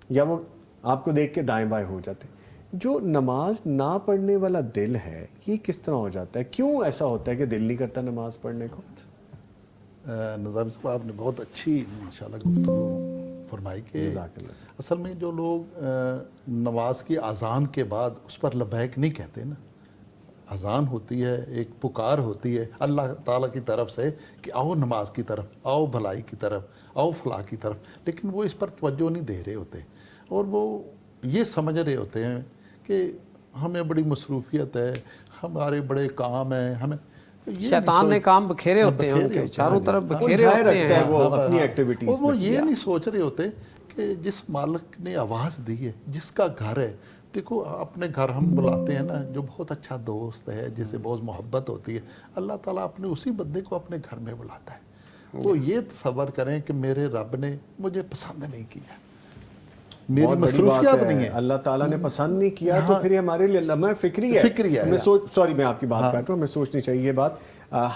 یا وہ آپ کو دیکھ کے دائیں بائیں ہو جاتے ہیں. جو نماز نہ پڑھنے والا دل ہے یہ کس طرح ہو جاتا ہے؟ کیوں ایسا ہوتا ہے کہ دل نہیں کرتا نماز پڑھنے کو؟ نظام صاحب آپ نے بہت اچھی انشاءاللہ گفتگو فرمائی کہ اصل میں جو لوگ نماز کی اذان کے بعد اس پر لبیک نہیں کہتے نا، اذان ہوتی ہے، ایک پکار ہوتی ہے اللہ تعالیٰ کی طرف سے کہ آؤ نماز کی طرف، آؤ بھلائی کی طرف، آؤ فلاح کی طرف، لیکن وہ اس پر توجہ نہیں دے رہے ہوتے اور وہ یہ سمجھ رہے ہوتے ہیں کہ ہمیں بڑی مصروفیت ہے، ہمارے بڑے کام ہیں، ہمیں شیطان نے کام بکھیرے ہوتے ہیں، ان کے چاروں طرف بکھیرے ہوتے ہیں وہ اپنی ایکٹیویٹیز. وہ یہ نہیں سوچ رہے ہوتے کہ جس مالک نے آواز دی ہے، جس کا گھر ہے، دیکھو اپنے گھر ہم بلاتے ہیں نا جو بہت اچھا دوست ہے، جسے بہت محبت ہوتی ہے، اللہ تعالیٰ اپنے اسی بندے کو اپنے گھر میں بلاتا ہے. تو یہ تصور کریں کہ میرے رب نے مجھے پسند نہیں کیا، میری مصروفیات نہیں ہے، اللہ تعالیٰ نے پسند نہیں کیا تو پھر ہمارے لیے لمحہ فکری ہے. سوری میں آپ کی بات کر رہا ہوں، ہمیں سوچنی چاہیے یہ بات.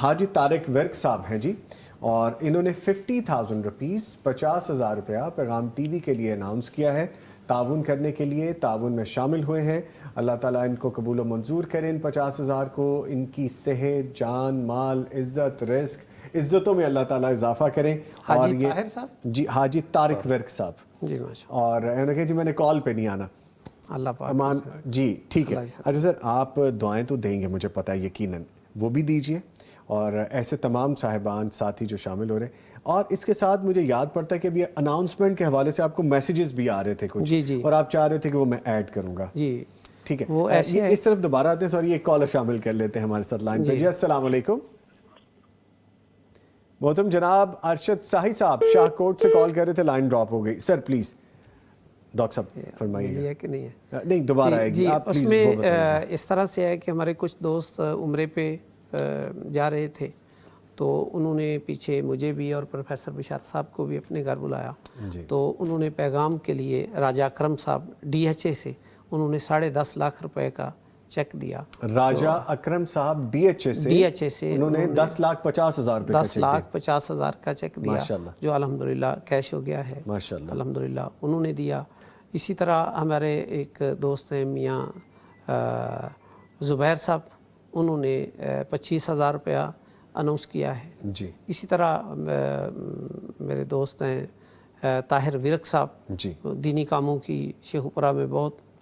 حاجی طارق ورک صاحب ہیں جی، اور انہوں نے 50,000 روپیز 50,000 روپیہ پیغام ٹی وی کے لیے اناؤنس کیا ہے، تعاون کرنے کے لیے تعاون میں شامل ہوئے ہیں. اللہ تعالیٰ ان کو قبول و منظور کرے، ان 50,000 کو، ان کی صحت، جان، مال، عزت، رزق، عزتوں میں اللہ تعالیٰ اضافہ کریں. حاجی طاہر صاحب جی، حاجی طارق ورک صاحب جی ماشاء اور انہوں نے کہا جی میں نے کال پہ نہیں آنا. اللہ پاک امان جی ٹھیک ہے. اچھا سر، آپ دعائیں تو دیں گے مجھے پتہ ہے یقیناً، وہ بھی دیجئے، اور ایسے تمام صاحبان ساتھی جو شامل ہو رہے ہیں. اور اس کے ساتھ مجھے یاد پڑتا ہے کہ ابھی اناؤنسمنٹ کے حوالے سے آپ کو میسیجز بھی آ رہے تھے کچھ، جی اور آپ چاہ رہے تھے کہ وہ میں ایڈ کروں گا. جی ٹھیک ہے، وہ ایسے اس طرف دوبارہ آتے ہیں. سوری ایک کالر شامل کر لیتے ہیں ہمارے ساتھ لائن پہ. جی السلام علیکم. محترم جناب ارشد ساہی صاحب شاہ کوٹ سے کال کر رہے تھے، لائن ڈراپ ہو گئی. سر پلیز ڈاکٹر صاحب فرمائیے. کہ نہیں ہے؟ نہیں دوبارہ آئے گی. اس میں اس طرح سے ہے کہ ہمارے کچھ دوست عمرے پہ جا رہے تھے، تو انہوں نے پیچھے مجھے بھی اور پروفیسر بشار صاحب کو بھی اپنے گھر بلایا. تو انہوں نے پیغام کے لیے راجہ اکرم صاحب DHA سے انہوں نے 10.5 لاکھ روپے کا چیک دیا. راجہ اکرم صاحب DHA سے انہوں نے 10,50,000 روپے 10,50,000 کا چیک دیا، جو الحمدللہ کیش ہو گیا ہے الحمدللہ انہوں نے دیا. اسی طرح ہمارے ایک دوست ہیں میاں زبیر صاحب، انہوں نے 25,000 روپیہ اناؤنس کیا ہے. جی اسی طرح میرے دوست ہیں طاہر ورک صاحب، دینی کاموں کی شیخوپورہ میں بہت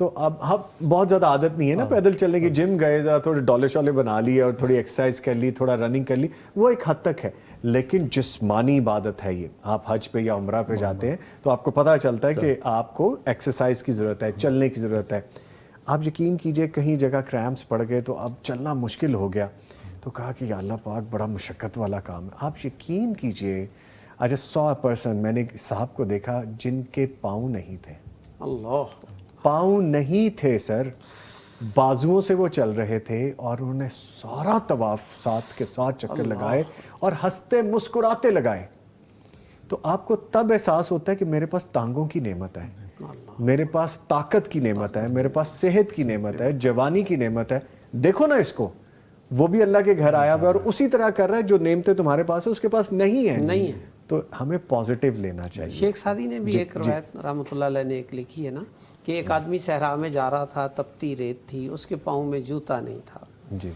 تو اب بہت زیادہ عادت نہیں ہے نا پیدل چلنے کی. جم گئے, ذرا تھوڑے ڈولے شولے بنا لیے اور تھوڑی ایکسرسائز کر لی, تھوڑا رننگ کر لی, وہ ایک حد تک ہے. لیکن جسمانی عبادت ہے یہ. آپ حج پہ یا عمرہ پہ جاتے ہیں تو آپ کو پتہ چلتا ہے کہ آپ کو ایکسرسائز کی ضرورت ہے, چلنے کی ضرورت ہے. آپ یقین کیجئے کہیں جگہ کریمپس پڑ گئے تو اب چلنا مشکل ہو گیا, تو کہا کہ یا اللہ پاک بڑا مشقت والا کام ہے. آپ یقین کیجئے آج 100 پرسن میں نے صاحب کو دیکھا جن کے پاؤں نہیں تھے. اللہ, پاؤں نہیں تھے سر, بازوؤں سے وہ چل رہے تھے اور انہوں نے سارا طواف ساتھ کے ساتھ چکر لگائے اور ہنستے مسکراتے لگائے. تو آپ کو تب احساس ہوتا ہے کہ میرے پاس ٹانگوں کی نعمت ہے, میرے پاس طاقت کی نعمت ہے, میرے پاس صحت کی نعمت ہے, جوانی کی نعمت ہے. دیکھو نا اس کو, وہ بھی اللہ کے گھر آیا ہوا ہے اور اسی طرح کر رہا ہے. جو نعمتیں تمہارے پاس ہیں اس کے پاس نہیں ہے. تو ہمیں پازیٹیو لینا چاہیے. شیخ سعدی نے بھی ایک روایت رحمۃ اللہ علیہ نے ایک لکھی ہے نا, کہ ایک آدمی صحرا میں جا رہا تھا, تپتی ریت تھی, اس کے پاؤں میں جوتا نہیں تھا. جی.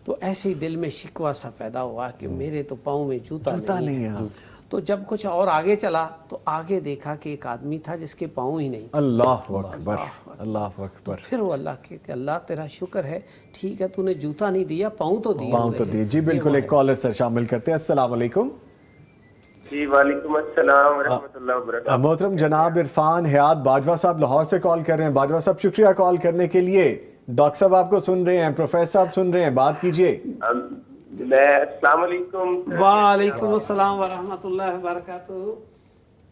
تو ایسے ہی دل میں شکوہ سا پیدا ہوا کہ میرے تو پاؤں میں جوتا نہیں ہے. تو جب کچھ اور آگے چلا تو آگے دیکھا کہ ایک آدمی تھا جس کے پاؤں ہی نہیں تھے. اللہ اکبر, اللہ اکبر. پھر وہ اللہ کہ اللہ تیرا شکر ہے, ٹھیک ہے تو نے جوتا نہیں دیا, پاؤں تو دیے. پاؤں تو دیے. جی بالکل, ایک کالر سر شامل کرتے ہیں. السلام علیکم. جی وعلیکم السلام ورحمۃ اللہ وبرکاتہ. محترم جناب عرفان حیات باجوہ صاحب لاہور سے کال کر رہے ہیں. باجوہ صاحب شکریہ کال کرنے کے لیے. ڈاکٹر صاحب آپ کو سن رہے ہیں, پروفیسر صاحب سن رہے ہیں, بات کیجئے. السلام علیکم. وعلیکم السلام ورحمۃ اللہ وبرکاتہ.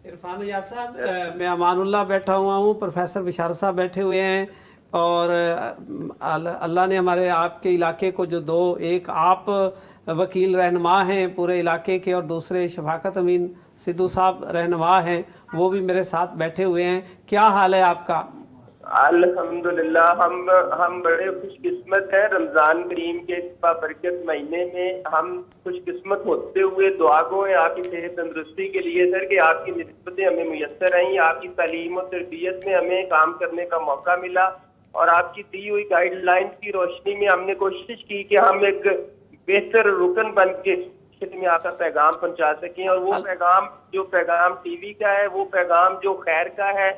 عرفان حیات صاحب, میں امان اللہ بیٹھا ہوا ہوں, پروفیسر بشارت صاحب بیٹھے ہوئے ہیں, اور اللہ نے ہمارے آپ کے علاقے کو جو دو, ایک آپ وکیل رہنما ہیں پورے علاقے کے اور دوسرے شفاقت امین سدھو صاحب رہنما ہیں, وہ بھی میرے ساتھ بیٹھے ہوئے ہیں. کیا حال ہے آپ کا؟ الحمدللہ ہم بڑے خوش قسمت ہیں. رمضان کریم کے برکت مہینے میں ہم خوش قسمت ہوتے ہوئے دعا گو ہیں آپ کی صحت تندرستی کے لیے سر, کہ آپ کی نسبتیں ہمیں میسر رہیں, آپ کی تعلیم و تربیت میں ہمیں کام کرنے کا موقع ملا, اور آپ کی دی ہوئی گائیڈ لائنز کی روشنی میں ہم نے کوشش کی کہ ہم ایک بہتر رکن بن کے میں آپ کا پیغام پہنچا سکیں. اور وہ پیغام جو پیغام ٹی وی کا ہے, وہ پیغام جو خیر کا ہے,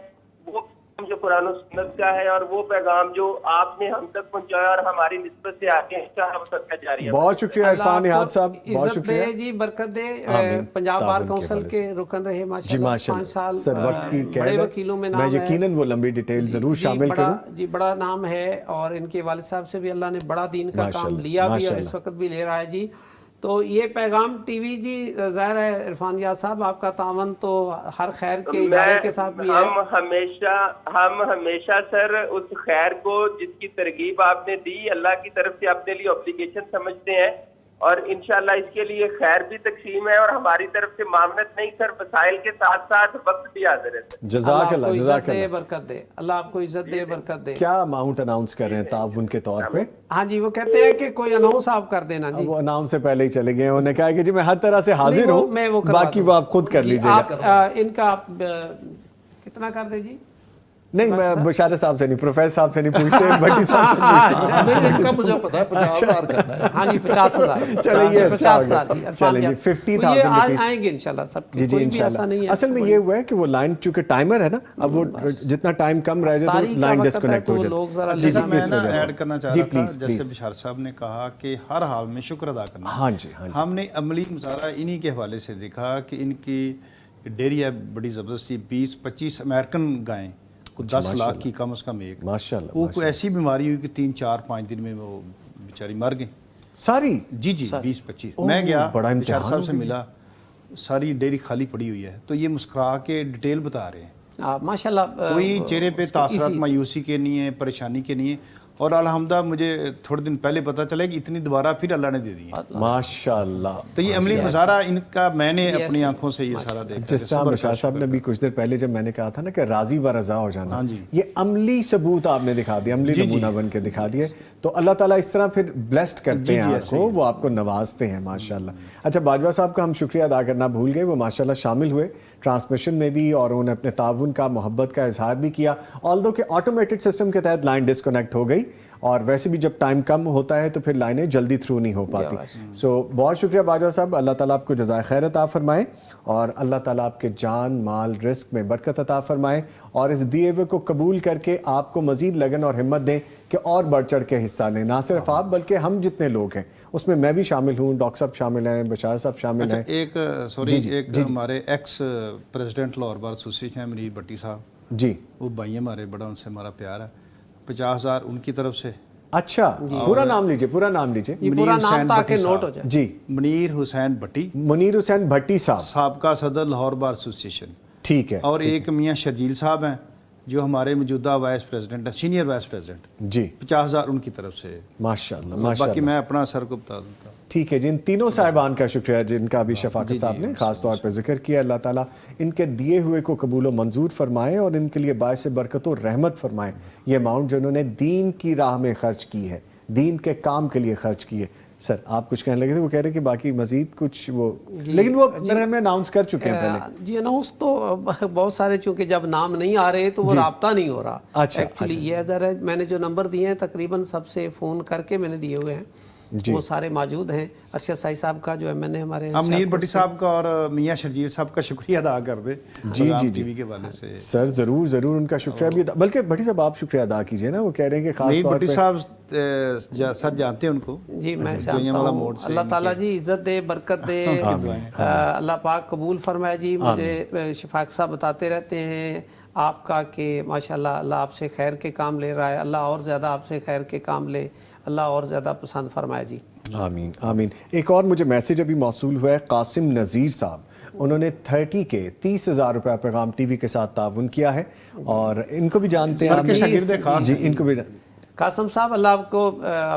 وہ جو قرآن و سنت کا ہے, اور وہ پیغام جو آپ نے ہم تک پہنچایا اور ہماری نسبت سے آگے جاری ہے. بہت شکریہ عرفان حیات صاحب, بہت شکریہ جی, برکت دے. پنجاب بار کونسل کے رکن رہے ماشاءاللہ 5 سال, سر وقت کی بڑے وکیلوں میں نام ہے. میں یقیناً وہ لمبی ڈیٹیل ضرور شامل کروں. جی بڑا نام ہے, اور ان کے والد صاحب سے بھی اللہ نے بڑا دین کا کام لیا بھی, اور اس وقت بھی لے رہا ہے. جی تو یہ پیغام ٹی وی, جی ظاہر ہے عرفان حیات صاحب آپ کا تعاون تو ہر خیر کے ادارے کے ساتھ بھی ہے. ہم ہمیشہ سر اس خیر کو جس کی ترغیب آپ نے دی, اللہ کی طرف سے اپنے لیے اپلیکیشن سمجھتے ہیں, اور انشاءاللہ اس کے لیے خیر بھی تقسیم ہے, اور ہماری طرف سے معاملت نہیں سر, وسائل کے ساتھ ساتھ وقت بھی حاضر ہے. جزاک اللہ, جزاک اللہ, برکت دے, اللہ آپ کو عزت دے, برکت دے. کیا اماؤنٹ اناؤنس کر رہے ہیں تعاون کے طور پہ؟ ہاں جی, وہ کہتے ہیں کہ کوئی اناؤنس آپ کر دینا. جی وہ اناؤنس سے پہلے ہی چلے گئے, انہوں نے کہا کہ جی میں ہر طرح سے حاضر ہوں, باقی وہ آپ خود کر لیجئے گا. ان کا آپ کتنا کر دیں جی؟ نہیں, میں بشارت صاحب سے نہیں, پروفیسر صاحب سے نہیں پوچھتے, بھٹی صاحب سے پوچھتے ہیں. نہیں, ان کا مجھے پتا ہے 50,000 کرنا ہے. ہاں جی 50,000. چلیے 50,000 چلیں جی 50,000 روپیز آئیں گے انشاءاللہ سب. جی جی انشاءاللہ. اصل میں یہ ہوا ہے کہ وہ لائن چونکہ ٹائمر ہے نا, اب وہ جتنا ٹائم کم رہ جائے تو لائن ڈسکنیکٹ ہو جاتی. جی جی میں نا ایڈ کرنا چاہ رہا تھا, جیسے بشارت صاحب نے کہا کہ ہر حال میں شکر ادا کرنا. ہاں جی, ہم نے عملی مظاہرہ انہی کے حوالے سے دیکھا کہ ان کی ڈیری ہے بڑی زبردستی, 20-25 امریکن گائیں, 10 لاکھ کی کم از کم ایک, ماشاءاللہ. وہ کوئی ایسی بیماری ہوئی کہ 3-4-5 دن میں وہ بیچاری مر گئی ساری. جی جی 20-25. میں گیا بشارت صاحب سے ملا, ساری ڈیری خالی پڑی ہوئی ہے, تو یہ مسکرا کے ڈیٹیل بتا رہے ہیں ماشاءاللہ, کوئی چہرے پہ تاثرات مایوسی کے نہیں ہے, پریشانی کے نہیں ہے. اور الحمدہ مجھے تھوڑے دن پہلے پتہ چلا کہ اتنی دوبارہ پھر اللہ نے دے دی ہے. ماشاءاللہ. تو یہ عملی مظاہرہ ان کا میں نے اپنی آنکھوں سے یہ سارا دیکھا. جس طرح بشار صاحب نے بھی کچھ دیر پہلے جب میں نے کہا تھا نا کہ راضی و رضا ہو جانا, یہ عملی ثبوت آپ نے دکھا دیا, عملی نمونہ بن کے دکھا دیا. تو اللہ تعالیٰ اس طرح پھر بلیسڈ کرتے ہیں آپ کو, وہ آپ کو نوازتے ہیں ماشاءاللہ. اچھا, باجوہ صاحب کا ہم شکریہ ادا کرنا بھول گئے, وہ ماشاءاللہ شامل ہوئے ٹرانسمیشن میں بھی, اور انہوں نے اپنے تعاون کا, محبت کا اظہار بھی کیا. آلدو کہ آٹومیٹڈ سسٹم کے تحت لائن ڈسکنیکٹ ہو گئی, اور ویسے بھی جب ٹائم کم ہوتا ہے تو پھر لائنیں جلدی تھرو نہیں ہو پاتی. سو بہت شکریہ باجوہ صاحب, اللہ تعالیٰ آپ کو جزائے خیر عطا فرمائے اور اللہ تعالیٰ آپ کے جان مال رزق میں برکت عطا فرمائے اور اس دیے ہوئے کو قبول کر کے آپ کو مزید لگن اور ہمت دیں کہ اور بڑھ چڑھ کے حصہ لیں. نہ صرف آپ بلکہ ہم جتنے لوگ ہیں اس میں بھی شامل ہوں, ڈاکٹر صاحب شامل ہیں, بشار صاحب شامل ہیں. ایک ایک ہمارے x president Lahore bar association ہیں منیر بٹی صاحب, جی وہ بھائی ہیں ہمارے, بڑا ان سے ہمارا پیار ہے. 50,000 ان کی طرف سے. اچھا پورا نام لیجئے, پورا نام لیجئے. پورا نام تاکہ نوٹ ہو جائے. جی منیر حسین بٹی, منیر حسین بھٹی صاحب, سابقہ صدر لاہور بار ایسوسیشن. ٹھیک ہے. اور ایک میاں شرجیل صاحب ہیں جو ہمارے موجودہ وائس پریزیڈنٹ ہیں, سینئر وائس پریزیڈنٹ. جی 50,000 ان کی طرف سے. ماشاءاللہ ماشاءاللہ. باقی میں اپنا سر کو بتا دیتا ہوں. ٹھیک ہے جی, ان تینوں صاحبان کا شکریہ جن کا بھی شفاقت صاحب نے خاص طور پہ ذکر کیا. اللہ تعالیٰ ان کے دیے ہوئے کو قبول و منظور فرمائے اور ان کے لیے باعث برکت و رحمت فرمائے. یہ اماؤنٹ جو انہوں نے دین کی راہ میں خرچ کی ہے, دین کے کام کے لیے خرچ کی ہے. سر آپ کچھ کہنے لگے تھے, وہ کہہ رہے کہ باقی مزید کچھ وہ, لیکن وہ میرے میں اناؤنس کر چکے ہیں پہلے. جی اناؤنس تو بہت سارے, چونکہ جب نام نہیں آ رہے تو وہ رابطہ نہیں ہو رہا. ایکچولی یہ ذرا میں نے جو نمبر دیے ہیں تقریباً سب سے فون کر کے میں نے دیے ہوئے ہیں, وہ سارے موجود ہیں. ارشد سائی صاحب کا جو ایم این اے ہمارے, ہم منیر بٹی صاحب کا اور میاں شرجیل صاحب کا شکریہ ادا کر دیں. جی جی جی کے والے سے سر ضرور ضرور ان کا شکریہ بھی, بلکہ بٹی صاحب آپ شکریہ ادا کیجئے نا. وہ کہہ رہے ہیں کہ خاص طور بٹی صاحب سر جانتے ہیں ان کو. جی میں جانتا ہوں. اللہ تعالیٰ جی عزت دے, برکت دے, اللہ پاک قبول فرمائے. جی مجھے شفاق صاحب بتاتے رہتے ہیں آپ کا کہ ماشاءاللہ اللہ آپ سے خیر کے کام لے رہا ہے, اللہ اور زیادہ آپ سے خیر کے کام لے, اللہ اور زیادہ پسند فرمائے. جی آمین آمین. ایک اور مجھے میسیج ابھی موصول ہوا ہے, قاسم نذیر صاحب, انہوں نے 30,000 روپے پیغام ٹی وی کے ساتھ تعاون کیا ہے اور ان کو بھی جانتے ہیں. سر کے شاگرد خاص جی ان کو بھی قاسم صاحب, اللہ آپ کو,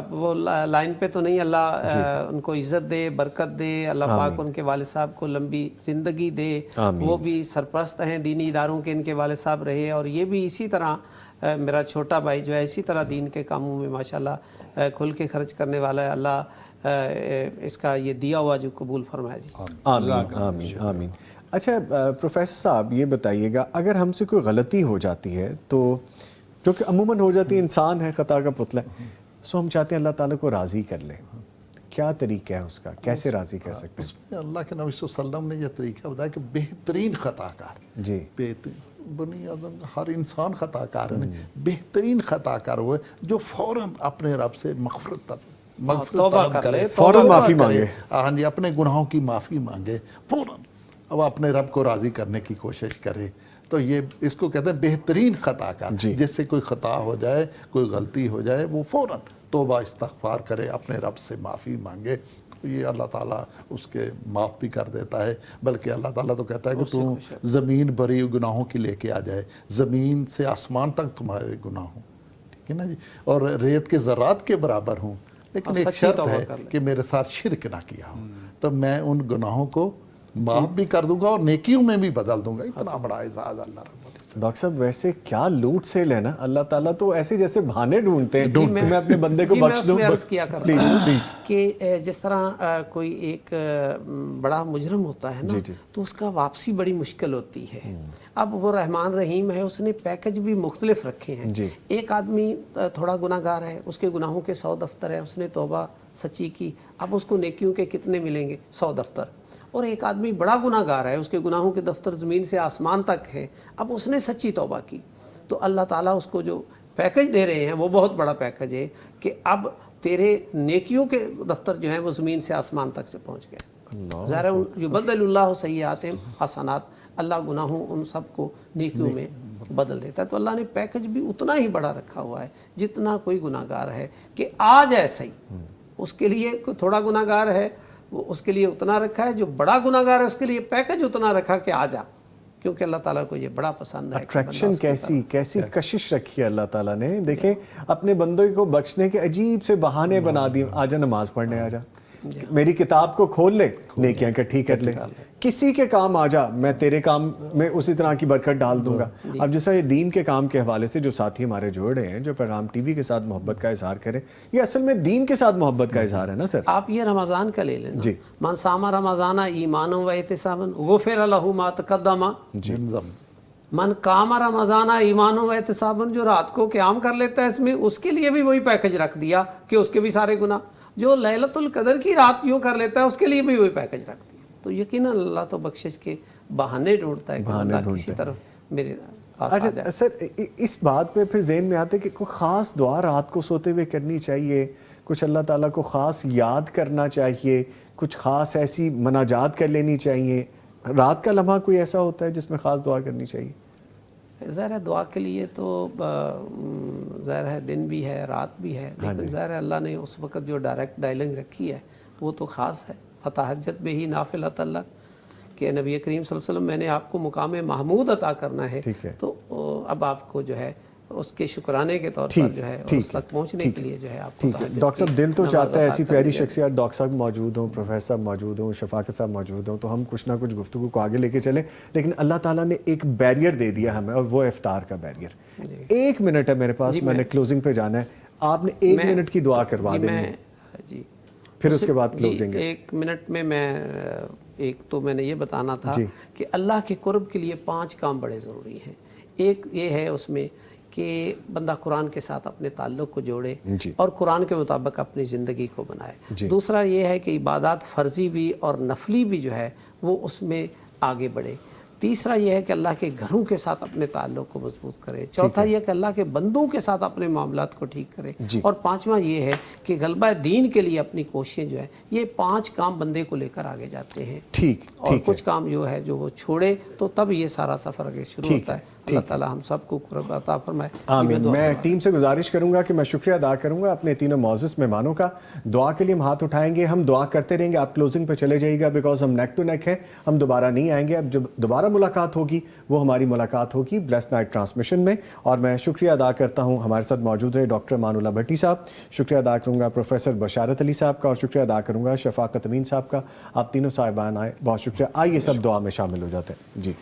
وہ لائن پہ تو نہیں, اللہ ان کو عزت دے, برکت دے. اللہ پاک ان کے والد صاحب کو لمبی زندگی دے. وہ بھی سرپرست ہیں دینی اداروں کے, ان کے والد صاحب رہے, اور یہ بھی اسی طرح میرا چھوٹا بھائی جو ہے اسی طرح دین کے کاموں میں ماشاءاللہ کھل کے خرچ کرنے والا ہے. اللہ اس کا یہ دیا ہوا جو قبول فرمائے. جی آمین آمین آمین. اچھا پروفیسر صاحب یہ بتائیے گا, اگر ہم سے کوئی غلطی ہو جاتی ہے تو, جو کہ عموماً ہو جاتی ہے, انسان ہے, خطا کا پتلا ہے, سو ہم چاہتے ہیں اللہ تعالیٰ کو راضی کر لیں, کیا طریقہ ہے اس کا, کیسے راضی کر سکتے ہیں؟ اس میں اللہ کے نبی صلی اللہ علیہ وسلم نے یہ طریقہ بتایا کہ بہترین خطا کار, جی بنی آدم ہر انسان خطا کار ہے, بہترین خطا کار وہ ہے جو فوراً اپنے رب سے مغفرت طلب کرے, فوراً معافی مانگے. ہاں جی, اپنے گناہوں کی معافی مانگے فوراً, اب اپنے رب کو راضی کرنے کی کوشش کرے. تو یہ اس کو کہتے ہیں بہترین خطا کار. جس سے کوئی خطا ہو جائے, کوئی غلطی ہو جائے, وہ فوراً توبہ استغفار کرے, اپنے رب سے معافی مانگے. یہ اللہ تعالیٰ اس کے معاف بھی کر دیتا ہے. بلکہ اللہ تعالیٰ تو کہتا ہے کہ تو زمین بری گناہوں کی لے کے آ جائے, زمین سے آسمان تک تمہارے گناہ ہوں, ٹھیک ہے نا جی, اور ریت کے ذرات کے برابر ہوں, لیکن ایک شرط ہے کہ میرے ساتھ شرک نہ کیا ہو, تو میں ان گناہوں کو معاف بھی کر دوں گا اور نیکیوں میں بھی بدل دوں گا. اتنا بڑا اعزاز اللہ رب. ڈاکٹر صاحب ویسے کیا لوٹ سے لینا, اللہ تعالیٰ تو ایسے جیسے بہانے ڈھونڈتے ہیں, میں اپنے بندے کو بخش دوں. عرض کیا کرتا ہوں کہ جس طرح کوئی ایک بڑا مجرم ہوتا ہے نا, تو اس کا واپسی بڑی مشکل ہوتی ہے. اب وہ رحمان رحیم ہے, اس نے پیکج بھی مختلف رکھے ہیں. ایک آدمی تھوڑا گناہ گار ہے, اس کے گناہوں کے 100 دفتر ہے, اس نے توبہ سچی کی, اب اس کو نیکیوں کے کتنے ملیں گے؟ 100 دفتر. اور ایک آدمی بڑا گناہ گار ہے, اس کے گناہوں کے دفتر زمین سے آسمان تک ہے, اب اس نے سچی توبہ کی, تو اللہ تعالیٰ اس کو جو پیکج دے رہے ہیں وہ بہت بڑا پیکج ہے کہ اب تیرے نیکیوں کے دفتر جو ہیں وہ زمین سے آسمان تک سے پہنچ گئے. ظاہر یبدل اللہ سیئاتہم حسنات, اللہ گناہوں ان سب کو نیکیوں میں بدل دیتا ہے. تو اللہ نے پیکج بھی اتنا ہی بڑا رکھا ہوا ہے جتنا کوئی گناہ گار ہے کہ آ جائے صحیح. اس کے لیے تھوڑا گناہ گار ہے وہ اس کے لیے اتنا رکھا ہے, جو بڑا گناہ گار ہے اس کے لیے پیکج اتنا رکھا کہ آ جا, کیونکہ اللہ تعالیٰ کو یہ بڑا پسند ہے. اٹریکشن کیسی کشش رکھی ہے اللہ تعالیٰ نے. دیکھیں اپنے بندوں کو بخشنے کے عجیب سے بہانے بنا دیے, آجا نماز پڑھنے آجا, میری کتاب کو کھول لے, نیکیاں اکٹھی کر لے, کسی کے کام آ جا, میں تیرے کام میں اسی طرح کی برکت ڈال دوں گا. اب جیسا یہ دین کے کام کے حوالے سے جو ساتھی ہمارے جوڑ رہے ہیں, جو پیغام ٹی وی کے ساتھ محبت کا اظہار کریں, یہ اصل میں دین کے ساتھ محبت کا اظہار ہے نا سر. آپ یہ رمضان کا لے لینا, من صام رمضان ایمانا و احتسابا غفر لہ ما تقدم من قام رمضان ایمان و احتساباً، جو رات کو قیام کر لیتا ہے اس میں، اس کے لیے بھی وہی پیکج رکھ دیا کہ اس کے بھی سارے گناہ. جو لیلۃ القدر کی رات یوں کر لیتا ہے اس کے لیے بھی وہی پیکج رکھ دیا. تو یقیناً اللہ تو بخشش کے بہانے ڈھونڈتا ہے کہ بندہ کسی طرف میرے پاس آ جائے. اچھا سر، اس بات پہ پھر ذہن میں آتا ہے کہ کوئی خاص دعا رات کو سوتے ہوئے کرنی چاہیے، کچھ اللہ تعالیٰ کو خاص یاد کرنا چاہیے، کچھ خاص ایسی مناجات کر لینی چاہیے؟ رات کا لمحہ کوئی ایسا ہوتا ہے جس میں خاص دعا کرنی چاہیے؟ ظاہر ہے دعا کے لیے تو ظاہر ہے دن بھی ہے رات بھی ہے، لیکن ظاہر ہے اللہ نے اس وقت جو ڈائریکٹ ڈائلنگ رکھی ہے وہ تو خاص ہے. فتحجت بہ نافلۃ لک، کہ نبی کریم صلی اللہ علیہ وسلم میں نے آپ کو مقام محمود عطا کرنا ہے، تو اب آپ کو جو ہے اس کے شکرانے کے طور پر جو ہے اس تک پہنچنے کے لیے جو ہے آپ کو ڈاکٹر صاحب دل تو چاہتا ہے ایسی پیاری شخصیات ڈاکٹر صاحب موجود ہوں، پروفیسر صاحب موجود ہوں، شفاقت صاحب موجود ہوں، تو ہم کچھ نہ کچھ گفتگو کو آگے لے کے چلیں، لیکن اللہ تعالیٰ نے ایک بیریئر دے دیا ہمیں، اور وہ افطار کا بیریئر. 1 منٹ ہے میرے پاس، میں نے کلوزنگ پہ جانا ہے، آپ نے 1 منٹ کی دعا کروا دینی ہے، پھر اس کے بعد کلوزنگ ہے. 1 منٹ میں ایک تو میں نے یہ بتانا تھا کہ اللہ کے قرب کے لیے 5 کام بڑے ضروری ہیں. ایک یہ ہے اس میں کہ بندہ قرآن کے ساتھ اپنے تعلق کو جوڑے اور قرآن کے مطابق اپنی زندگی کو بنائے. دوسرا یہ ہے کہ عبادات فرضی بھی اور نفلی بھی جو ہے وہ اس میں آگے بڑھے. تیسرا یہ ہے کہ اللہ کے گھروں کے ساتھ اپنے تعلق کو مضبوط کرے. چوتھا یہ کہ اللہ کے بندوں کے ساتھ اپنے معاملات کو ٹھیک کرے. اور 5واں یہ ہے کہ غلبہ دین کے لیے اپنی کوششیں جو ہے، یہ 5 کام بندے کو لے کر آگے جاتے ہیں. اور کچھ کام جو ہے جو وہ چھوڑے تو تب یہ سارا سفر آگے شروع ہوتا ہے. اللہ تعالیٰ ہم سب کو قرب عطا فرمائے. آمین. میں ٹیم سے گزارش کروں گا کہ میں شکریہ ادا کروں گا اپنے تینوں معزز مہمانوں کا. دعا کے لیے ہم ہاتھ اٹھائیں گے، ہم دعا کرتے رہیں گے، آپ کلوزنگ پہ چلے جائیے گا، بیکاز ہم نیک ٹو نیک ہیں، ہم دوبارہ نہیں آئیں گے. اب جب دوبارہ ملاقات ہوگی وہ ہماری ملاقات ہوگی بلیسڈ نائٹ ٹرانسمیشن میں. اور میں شکریہ ادا کرتا ہوں ہمارے ساتھ موجود ہے ڈاکٹر امان اللہ بھٹی صاحب، شکریہ ادا کروں گا پروفیسر بشارت علی صاحب کا، اور شکریہ ادا کروں گا شفاقت امین صاحب کا. آپ تینوں صاحبان آئے، بہت شکریہ. آئیے سب دعا میں شامل ہو جاتے ہیں. جی.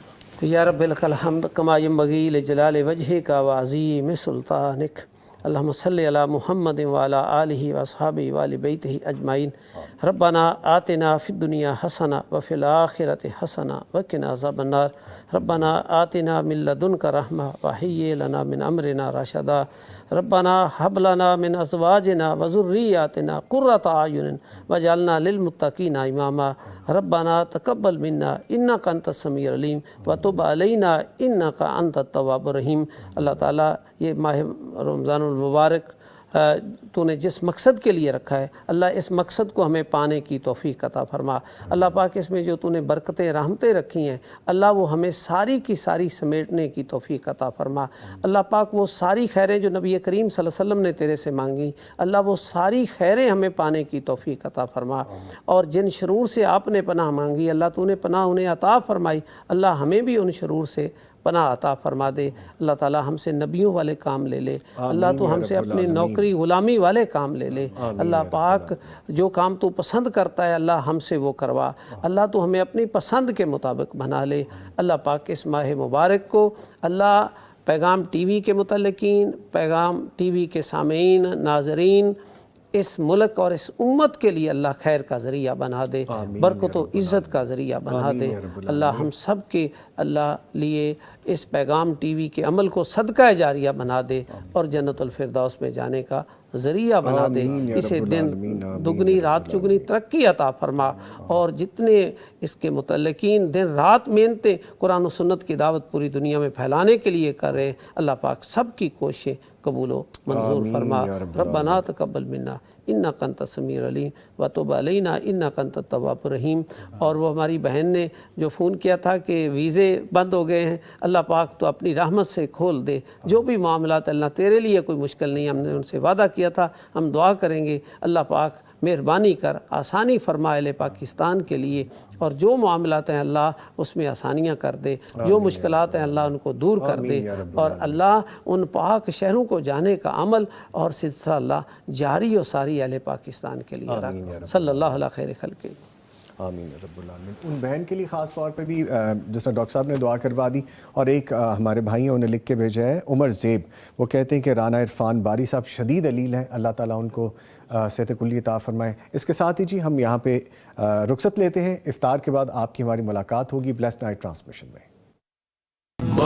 یا رب لک الحمد کما ینبغی لجلال وجہک وعظیم سلطانک. اللہم صلی علی محمد وعلی آلہ واصحابہ وآل بیتہ اجمعین. ربنا آتنا فی الدنیا حسنہ وفی الآخرۃ حسنہ وقنا عذاب النار. ربنا آتنا من لدنک رحمہ وہیئ لنا من امرنا رشدا. ربنا حب لنا من ازواجنا وذریاتنا قرۃ اعین واجعلنا للمتقین اماما. ربنا تقبل منا انک انت السمیع العلیم وتب علینا انک انت التواب الرحیم. اللہ تعالیٰ یہ ماہ رمضان المبارک تو نے جس مقصد کے لیے رکھا ہے، اللہ اس مقصد کو ہمیں پانے کی توفیق عطا فرما. اللہ پاک اس میں جو تو نے برکتیں رحمتیں رکھی ہیں، اللہ وہ ہمیں ساری کی ساری سمیٹنے کی توفیق عطا فرما. اللہ پاک وہ ساری خیریں جو نبی کریم صلی اللہ علیہ وسلم نے تیرے سے مانگی، اللہ وہ ساری خیریں ہمیں پانے کی توفیق عطا فرما. اور جن شرور سے آپ نے پناہ مانگی، اللہ تو نے پناہ انہیں عطا فرمائی، اللہ ہمیں بھی ان شرور سے پناہ عطا فرما دے. اللہ تعالیٰ ہم سے نبیوں والے کام لے لے. اللہ تو ہم سے اپنی نوکری غلامی والے کام لے لے. اللہ پاک جو کام تو پسند کرتا ہے اللہ ہم سے وہ کروا. اللہ تو ہمیں اپنی پسند کے مطابق بنا لے. اللہ پاک اس ماہ مبارک کو اللہ پیغام ٹی وی کے متعلقین، پیغام ٹی وی کے سامعین، ناظرین، اس ملک اور اس امت کے لیے اللہ خیر کا ذریعہ بنا دے، برکت و عزت کا ذریعہ بنا دے. اللہ ہم سب کے اللہ لیے اس پیغام ٹی وی کے عمل کو صدقہ جاریہ بنا دے اور جنت الفردوس میں جانے کا ذریعہ بنا دے. اسے دن دگنی رات چگنی ترقی عطا فرما. اور جتنے اس کے متعلقین دن رات محنتیں قرآن و سنت کی دعوت پوری دنیا میں پھیلانے کے لیے کر رہے ہیں، اللہ پاک سب کی کوششیں قبول و منظور فرما. ربنا تقبل منا انک انت السمیع العلیم وتب علینا انک انت التواب الرحیم. اور وہ ہماری بہن نے جو فون کیا تھا کہ ویزے بند ہو گئے ہیں، اللہ پاک تو اپنی رحمت سے کھول دے. جو بھی معاملات اللہ تیرے لیے کوئی مشکل نہیں، ہم نے ان سے وعدہ کیا تھا، ہم دعا کریں گے اللہ پاک مہربانی کر آسانی فرما اہل پاکستان کے لیے. اور جو معاملات ہیں اللہ اس میں آسانیاں کر دے، جو مشکلات ہیں اللہ ان کو دور کر دے. اور اللہ ان پاک شہروں کو جانے کا عمل اور سلسلہ اللہ جاری و ساری اہل پاکستان کے لیے رکھ. صلی اللہ علیہ خیر خلق. آمین رب العالمین. ان بہن کے لیے خاص طور پہ بھی جس طرح ڈاکٹر صاحب نے دعا کروا دی. اور ایک ہمارے بھائی ہیں انہیں لکھ کے بھیجا ہے عمر زیب، وہ کہتے ہیں کہ رانا عرفان باری صاحب شدید علیل ہیں، اللہ تعالیٰ ان کو صحت کلی عطا فرمائے. اس کے ساتھ ہی جی ہم یہاں پہ رخصت لیتے ہیں. افطار کے بعد آپ کی ہماری ملاقات ہوگی بلیسڈ نائٹ ٹرانسمیشن میں.